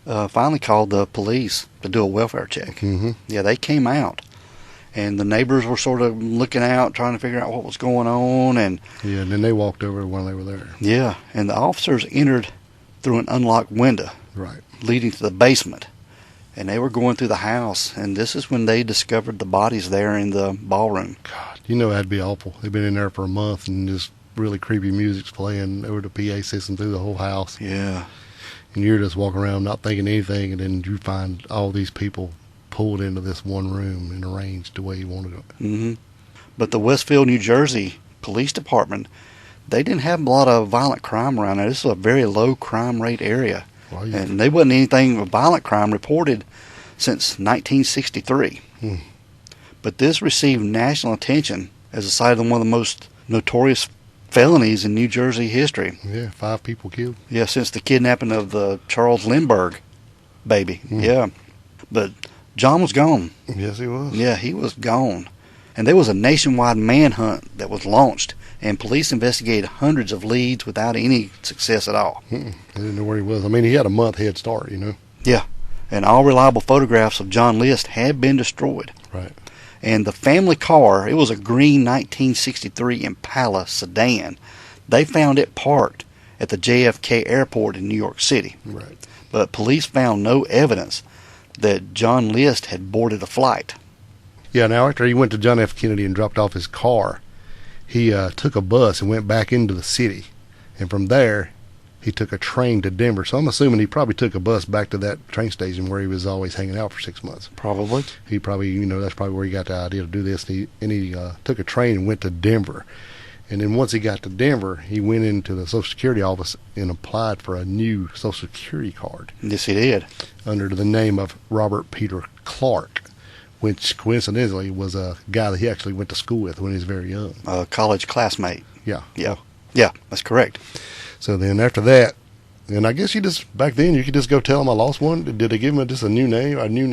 finally called the police to do a welfare check. Mm-hmm. Yeah, they came out, and the neighbors were sort of looking out, trying to figure out what was going on, and And then they walked over when they were there. yeah, and the officers entered through an unlocked window Right. leading to the basement, and they were going through the house, and this is when they discovered the bodies there in the ballroom. God, that'd be awful. They've been in there for a month, and just really creepy music's playing over the PA system through the whole house. Yeah. And you're just walking around not thinking anything, and then you find all these people pulled into this one room and arranged the way you wanted it. hmm But the Westfield, New Jersey Police Department, they didn't have a lot of violent crime around there. This is a very low crime rate area. Well, And there wasn't anything of violent crime reported since 1963. But this received national attention as a site of one of the most notorious felonies in New Jersey history. yeah, 5 people killed. Yeah, since the kidnapping of the Charles Lindbergh baby. Yeah. But John was gone. Yes, he was. Yeah, he was gone. And there was a nationwide manhunt that was launched, and police investigated hundreds of leads without any success at all. They didn't know where he was. I mean, he had a month head start, Yeah. And all reliable photographs of John List had been destroyed. Right. And the family car, it was a green 1963 Impala sedan. They found it parked at the JFK airport in New York City. Right. But police found no evidence that John List had boarded a flight. Yeah, now after he went to John F. Kennedy and dropped off his car, he took a bus and went back into the city. And from there, he took a train to Denver. So I'm assuming he probably took a bus back to that train station where he was always hanging out for 6 months. Probably. He probably, that's probably where he got the idea to do this. And he took a train and went to Denver. And then once he got to Denver, he went into the Social Security office and applied for a new Social Security card Yes, he did. under the name of Robert Peter Clark, which coincidentally was a guy that he actually went to school with when he was very young. A college classmate. Yeah. Yeah. Yeah, that's correct. So then after that, and I guess back then you could just go tell him I lost one. Did they give him just a new name, a new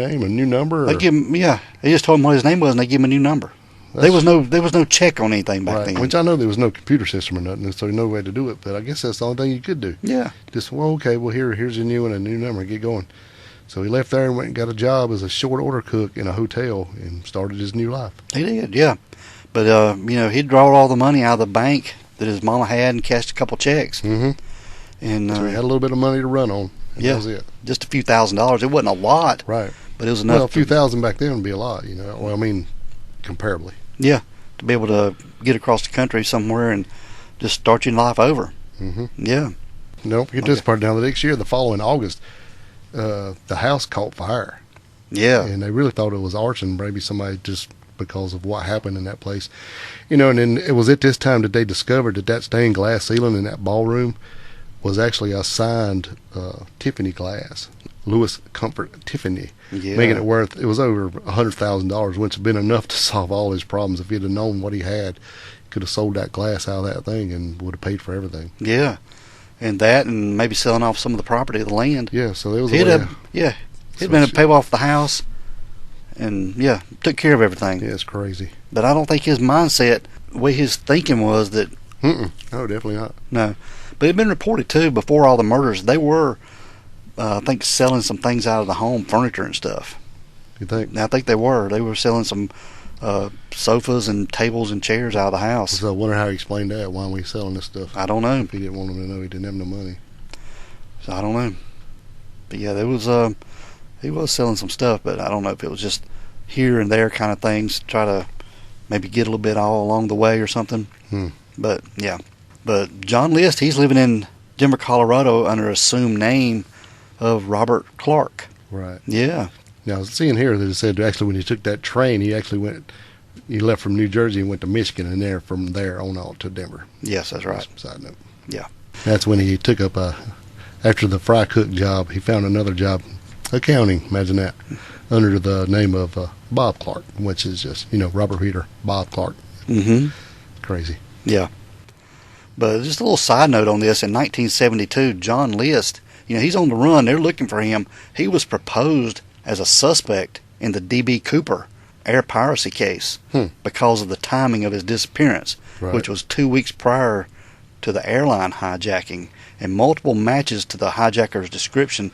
number? Or? They give him, yeah. They just told him what his name was, and they give him a new number. There was no check on anything back then. Which I know there was no computer system or nothing, so no way to do it. But I guess that's the only thing you could do. Yeah. Just here's a new one, a new number, get going. So he left there and went and got a job as a short order cook in a hotel and started his new life. He did, yeah. But he'd draw all the money out of the bank that his mama had and cashed a couple checks. Mm-hmm. And So he had a little bit of money to run on. And yeah, that was it. just a few $1,000s. It wasn't a lot, Right. but it was enough. Well, a few thousand back then would be a lot, Well, I mean, comparably. Yeah, to be able to get across the country somewhere and just start your life over. Mm-hmm. Yeah. Don't forget this part. Now, the next year, the following August, the house caught fire. Yeah. And they really thought it was arson, maybe somebody just because of what happened in that place. And then it was at this time that they discovered that stained glass ceiling in that ballroom was actually a signed Tiffany glass, Louis Comfort Tiffany, Yeah. making it was over $100,000, which would have been enough to solve all his problems. If he'd have known what he had, could have sold that glass out of that thing and would have paid for everything. Yeah. And that, and maybe selling off some of the property, the land. Yeah, so there was He'd a way. have, yeah. He'd been able to pay off the house and, yeah, took care of everything. Yeah, it's crazy. But I don't think his mindset, the way his thinking was that, No, definitely not. no. But it had been reported, too, before all the murders, they were, I think, selling some things out of the home, furniture and stuff. You think? Now, I think they were. They were selling some sofas and tables and chairs out of the house. So I wonder how he explained that. Why we selling this stuff? I don't know. If he didn't want them to know he didn't have no money. So I don't know. But yeah, there was he was selling some stuff, but I don't know if it was just here and there kind of things to try to maybe get a little bit all along the way or something. But yeah. But John List, he's living in Denver, Colorado under assumed name of Robert Clark. Right. Yeah. Now, seeing here that it said actually when he took that train, he left from New Jersey and went to Michigan, and from there on out to Denver. Yes, that's right. Side note. Yeah. That's when he took up after the fry cook job, he found another job, accounting, imagine that, under the name of Bob Clark, which is just, Robert Peter, Bob Clark. Mm-hmm. Crazy. Yeah. But just a little side note on this, in 1972, John List, he's on the run. They're looking for him. He was proposed as a suspect in the D.B. Cooper air piracy case because of the timing of his disappearance, Right. which was 2 weeks prior to the airline hijacking. and multiple matches to the hijacker's description,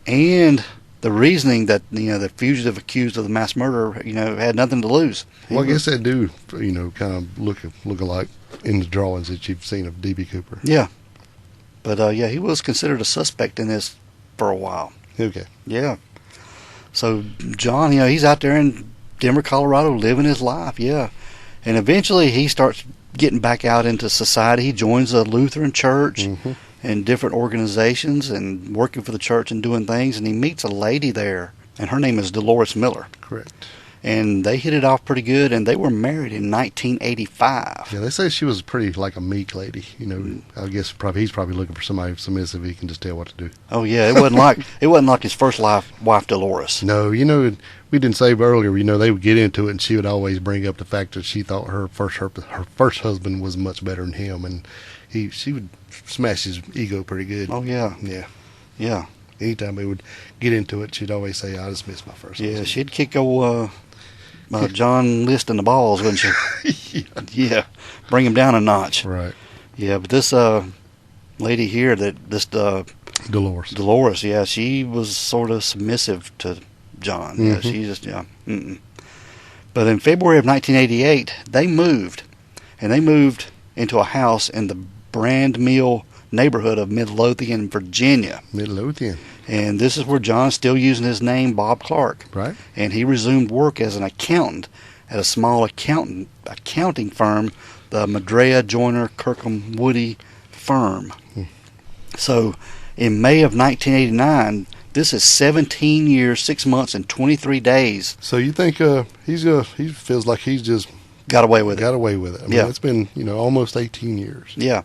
and the reasoning that the fugitive accused of the mass murder had nothing to lose. Well, I guess they do kind of look alike in the drawings that you've seen of D.B. Cooper. Yeah, but he was considered a suspect in this for a while. Okay. Yeah. So John, he's out there in Denver, Colorado, living his life. Yeah, and eventually he starts getting back out into society. He joins a Lutheran church and different organizations and working for the church and doing things. And he meets a lady there, and her name is Dolores Miller. Correct. And they hit it off pretty good, and they were married in 1985. Yeah, they say she was pretty like a meek lady. I guess he's probably looking for somebody submissive. He can just tell what to do. Oh yeah, it wasn't like his first wife Dolores. No, we didn't say earlier. They would get into it, and she would always bring up the fact that she thought her first husband was much better than him, and she would smash his ego pretty good. Oh yeah, yeah. Anytime we would get into it, she'd always say, "I just missed my first husband." Yeah, she'd kick old John List in the balls, wouldn't she? Yeah, bring him down a notch. Right. Yeah, but this lady here, Dolores, yeah, she was sort of submissive to John. Yeah, she just But in February of 1988, they moved into a house in the Brand Mill neighborhood of Midlothian, Virginia. Midlothian. And this is where John's still using his name, Bob Clark. Right. And he resumed work as an accountant at a small accounting firm, the Madrea Joyner Kirkham Woody firm. So in May of 1989, this is 17 years, 6 months, and 23 days. So you think he feels like he's just got away with it? I mean, it's been almost 18 years. Yeah.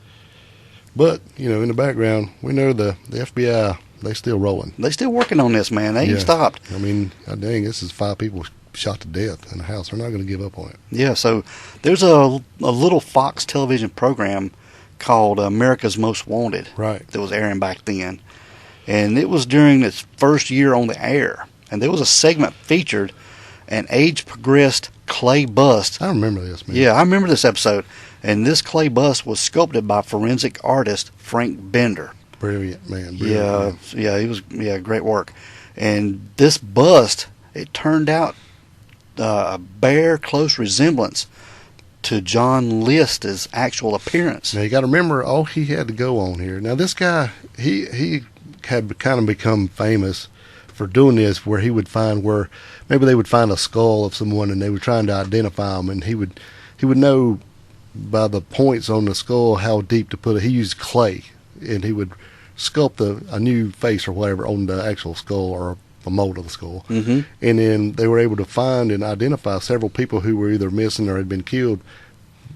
But in the background, we know the FBI, they still rolling. They still working on this, man. They ain't stopped. I mean, God dang, this is 5 people shot to death in the house. They're not going to give up on it. Yeah. So there's a little Fox television program called America's Most Wanted. Right. That was airing back then. And it was during its first year on the air. And there was a segment featured an age-progressed clay bust. I remember this, man. Yeah, I remember this episode. And this clay bust was sculpted by forensic artist Frank Bender. Brilliant, man. Brilliant, Yeah, he was, great work. And this bust, it turned out a bare close resemblance to John List's actual appearance. Now you got to remember all he had to go on here. Now this guy, he had kind of become famous for doing this, where he would find maybe they would find a skull of someone and they were trying to identify him, and he would know by the points on the skull how deep to put it. He used clay, and he would sculpt a new face or whatever on the actual skull, or a mold of the skull. And then they were able to find and identify several people who were either missing or had been killed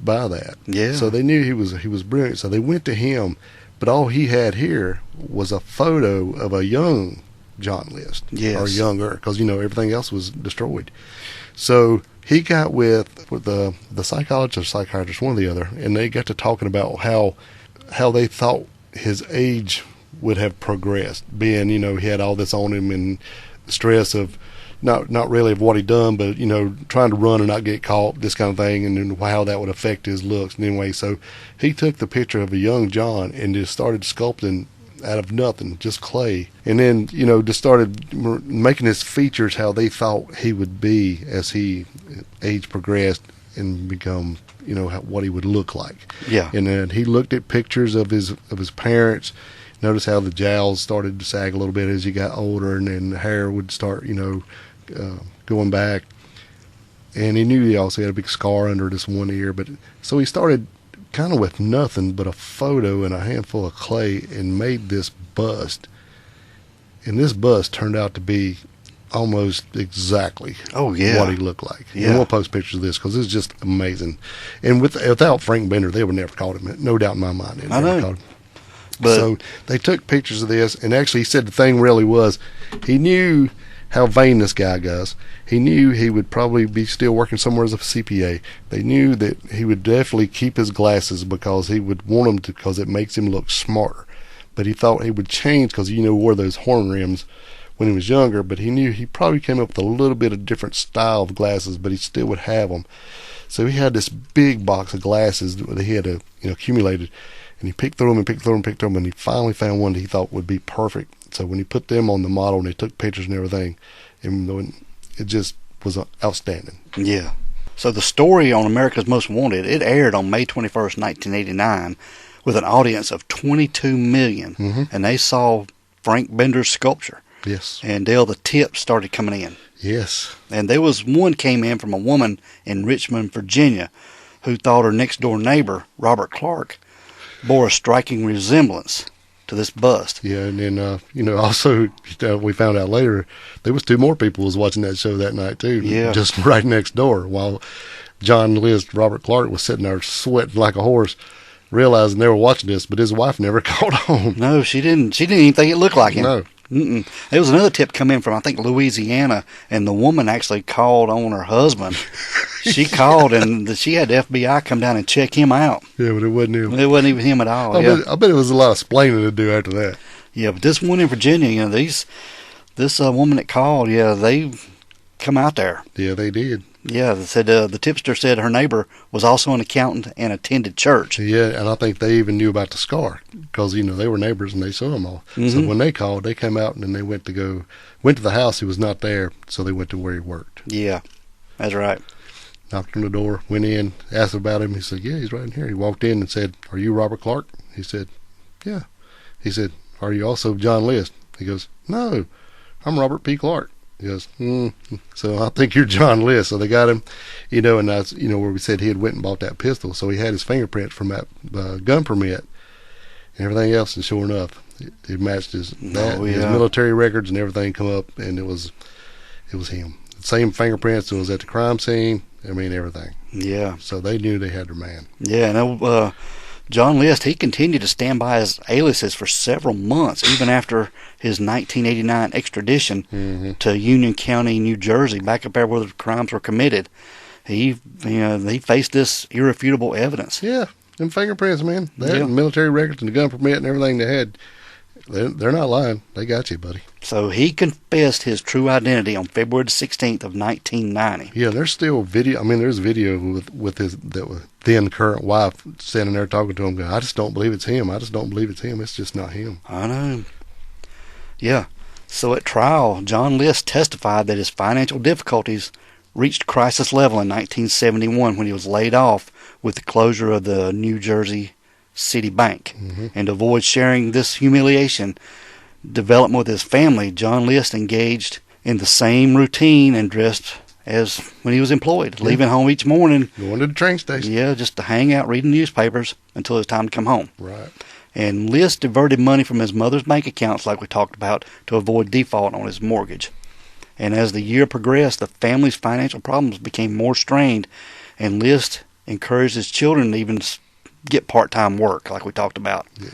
by that. Yeah. So they knew he was brilliant. So they went to him, but all he had here was a photo of a young John List, or younger, because everything else was destroyed. So he got with the psychologist or psychiatrist, one or the other, and they got to talking about how they thought his age would have progressed, being he had all this on him, and stress of not really of what he'd done, but trying to run and not get caught, this kind of thing, and then how that would affect his looks. And anyway, so he took the picture of a young John and just started sculpting out of nothing, just clay, and then just started making his features how they thought he would be as he age progressed and become what he would look like. Yeah. And then he looked at pictures of his parents, noticed how the jowls started to sag a little bit as he got older, and then the hair would start going back, and he knew he also had a big scar under this one ear. But so he started kind of with nothing but a photo and a handful of clay and made this bust, and this bust turned out to be almost exactly what he looked like. Yeah. And we'll post pictures of this because it's just amazing. And without Frank Bender, they would never caught him. No doubt in my mind. I know. Caught him. But so they took pictures of this, and actually he said the thing really was, he knew how vain this guy was. He knew he would probably be still working somewhere as a CPA. They knew that he would definitely keep his glasses because he would want them to, because it makes him look smarter. But he thought he would change because wore those horn rims when he was younger, but he knew he probably came up with a little bit of different style of glasses, but he still would have them. So he had this big box of glasses that he had accumulated, And he picked through them and picked through them and picked through them, and he finally found one that he thought would be perfect. So when he put them on the model and they took pictures and everything, it just was outstanding. Yeah. So the story on America's Most Wanted, it aired on May 21st, 1989, with an audience of 22 million, and they saw Frank Bender's sculpture. Yes. And Dale, the tips started coming in. Yes. And there was one came in from a woman in Richmond, Virginia, who thought her next-door neighbor, Robert Clark, bore a striking resemblance to this bust. Yeah, and then, also, we found out later, there was 2 more people was watching that show that night, too. Yeah. Just right next door, while John List, Robert Clark, was sitting there sweating like a horse, realizing they were watching this, but his wife never caught on. No, she didn't. She didn't even think it looked like him. No. Mm-mm. There was another tip come in from, I think, Louisiana, and the woman actually called on her husband. She called, and she had the FBI come down and check him out. Yeah, but it wasn't him. It wasn't even him at all. I bet it was a lot of explaining to do after that. Yeah, but this one in Virginia, this woman that called, they come out there. Yeah, they did. Yeah, they said the tipster said her neighbor was also an accountant and attended church. Yeah, and I think they even knew about the scar because they were neighbors and they saw them all. So when they called, they came out and then they went to the house. He was not there, so they went to where he worked. Yeah, that's right. Knocked on the door, went in, asked about him. He said, "Yeah, he's right in here." He walked in and said, "Are you Robert Clark?" He said, "Yeah." He said, "Are you also John List?" He goes, "No, I'm Robert P. Clark." He goes, "So I think you're John List." So they got him, and that's, where we said he had went and bought that pistol. So he had his fingerprints from that gun permit and everything else. And sure enough, it matched his military records and everything come up, and it was him. Same fingerprints that was at the crime scene. I mean, everything. Yeah. So they knew they had their man. Yeah, and John List, he continued to stand by his aliases for several months, even after his 1989 extradition to Union County, New Jersey, back up there where the crimes were committed. He faced this irrefutable evidence. Yeah, them fingerprints, man. They had the military records and the gun permit and everything they had. They're not lying. They got you, buddy. So he confessed his true identity on February 16th of 1990. Yeah, there's still video. I mean, there's video with his then current wife standing there talking to him, going, "I just don't believe it's him. I just don't believe it's him. It's just not him." I know. Yeah. So at trial, John List testified that his financial difficulties reached crisis level in 1971 when he was laid off with the closure of the New Jersey City Bank. And to avoid sharing this humiliation development with his family, John List engaged in the same routine and dressed as when he was employed, leaving home each morning. Going to the train station. Yeah, just to hang out reading newspapers until it was time to come home. Right. And List diverted money from his mother's bank accounts, like we talked about, to avoid default on his mortgage. And as the year progressed, the family's financial problems became more strained, and List encouraged his children to even get part-time work, like we talked about. Yeah.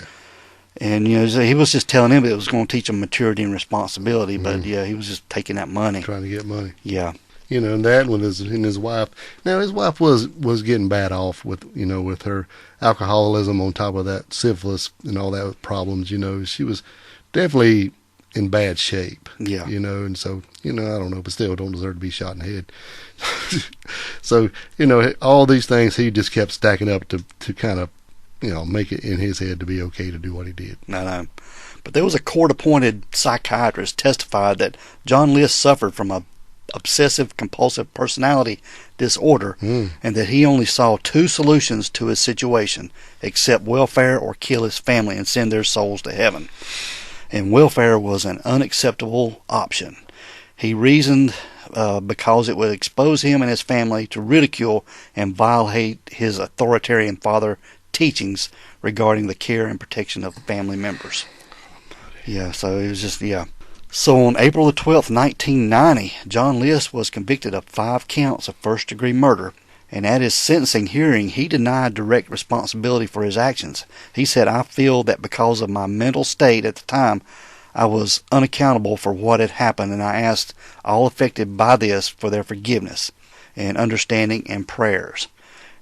And he was just telling him it was going to teach him maturity and responsibility, but he was just taking that money, trying to get money. Yeah. And that one is in his wife. Now his wife was getting bad off with with her alcoholism on top of that syphilis and all that problems. She was definitely in bad shape. Yeah. And so I don't know, but still don't deserve to be shot in the head. So all these things he just kept stacking up to kind of make it in his head to be okay to do what he did. I know. But there was a court-appointed psychiatrist testified that John List suffered from a obsessive-compulsive personality disorder, and that he only saw 2 solutions to his situation: accept welfare or kill his family and send their souls to heaven. And welfare was an unacceptable option. He reasoned because it would expose him and his family to ridicule and violate his authoritarian father teachings regarding the care and protection of family members. Yeah, so it was just, So on April the 12th, 1990, John List was convicted of 5 counts of first-degree murder, and at his sentencing hearing, he denied direct responsibility for his actions. He said, "I feel that because of my mental state at the time, I was unaccountable for what had happened, and I asked all affected by this for their forgiveness and understanding and prayers."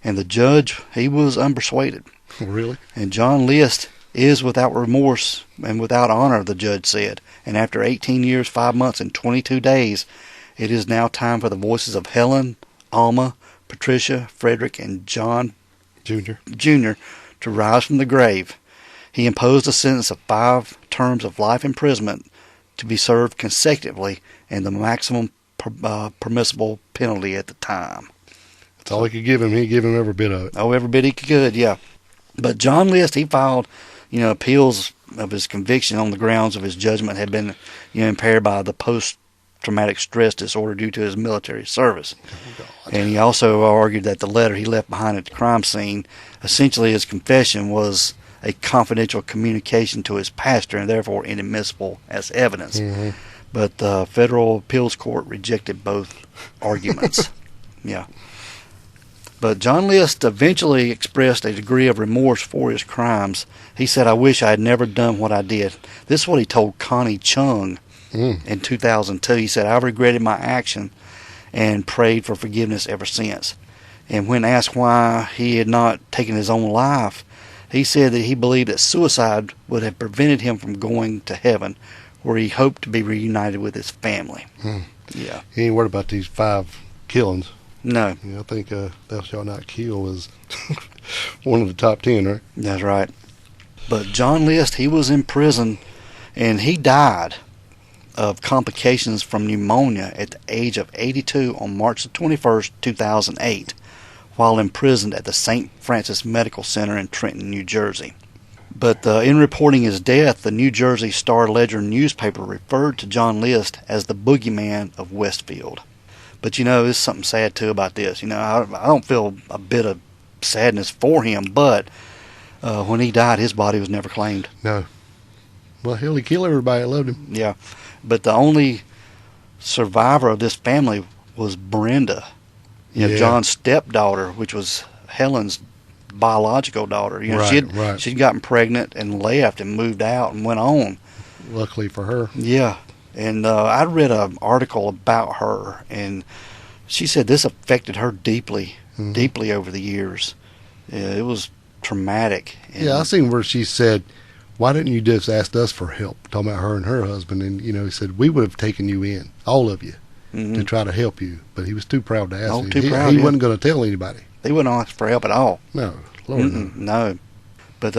And the judge, he was unpersuaded. Really? And John List is without remorse and without honor, the judge said. And after 18 years, 5 months, and 22 days, it is now time for the voices of Helen, Alma, Patricia, Frederick, and John Jr. to rise from the grave. He imposed a sentence of 5 terms of life imprisonment to be served consecutively and the maximum permissible penalty at the time. That's all he could give him. He gave him every bit of it. Oh, every bit he could, yeah. But John List, he filed, appeals of his conviction on the grounds of his judgment had been, impaired by the post-traumatic stress disorder due to his military service. Oh, God. And he also argued that the letter he left behind at the crime scene, essentially his confession, was a confidential communication to his pastor and therefore inadmissible as evidence. Mm-hmm. But the federal appeals court rejected both arguments. Yeah. But John List eventually expressed a degree of remorse for his crimes. He said, "I wish I had never done what I did." This is what he told Connie Chung in 2002. He said, "I've regretted my action and prayed for forgiveness ever since." And when asked why he had not taken his own life, he said that he believed that suicide would have prevented him from going to heaven, where he hoped to be reunited with his family. Yeah. He ain't worried about these 5 killings. No. I think Thou Shalt Not Kill was one of the top 10, right? That's right. But John List, he was in prison, and he died of complications from pneumonia at the age of 82 on March the 21st, 2008, while imprisoned at the St. Francis Medical Center in Trenton, New Jersey. But in reporting his death, the New Jersey Star-Ledger newspaper referred to John List as the boogeyman of Westfield. But, there's something sad, too, about this. I don't feel a bit of sadness for him, but when he died, his body was never claimed. No. Well, hell, he killed everybody that loved him. Yeah. But the only survivor of this family was Brenda, John's stepdaughter, which was Helen's biological daughter. She'd gotten pregnant and left and moved out and went on. Luckily for her. Yeah. And I read an article about her, and she said this affected her deeply over the years. It was traumatic. And I seen where she said, "Why didn't you just ask us for help?" Talking about her and her husband. And, he said, "We would have taken you in, all of you, to try to help you." But he was too proud to ask. He wasn't going to tell anybody. He wouldn't ask for help at all. No. Lord, no. But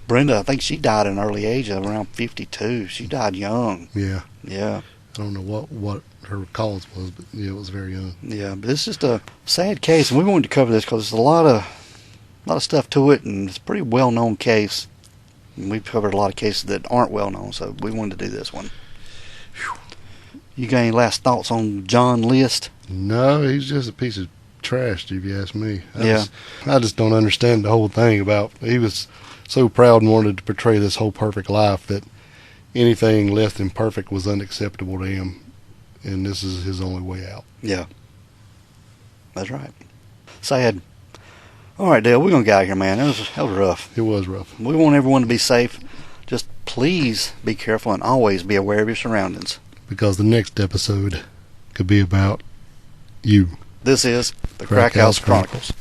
Brenda, I think she died at an early age of around 52. She died young. Yeah. Yeah. I don't know what her cause was, but it was very young. Yeah, but it's just a sad case, and we wanted to cover this because there's a lot of stuff to it, and it's a pretty well-known case. And we've covered a lot of cases that aren't well-known, so we wanted to do this one. You got any last thoughts on John List? No, he's just a piece of trash, if you ask me. I just don't understand the whole thing about, he was so proud and wanted to portray this whole perfect life that anything less than perfect was unacceptable to him, and this is his only way out. Yeah, that's right. Sad. All right, Dale, we're gonna get out of here, man. That was rough. It was rough. We want everyone to be safe. Just please be careful and always be aware of your surroundings, because the next episode could be about you. This is the Crack House Chronicles.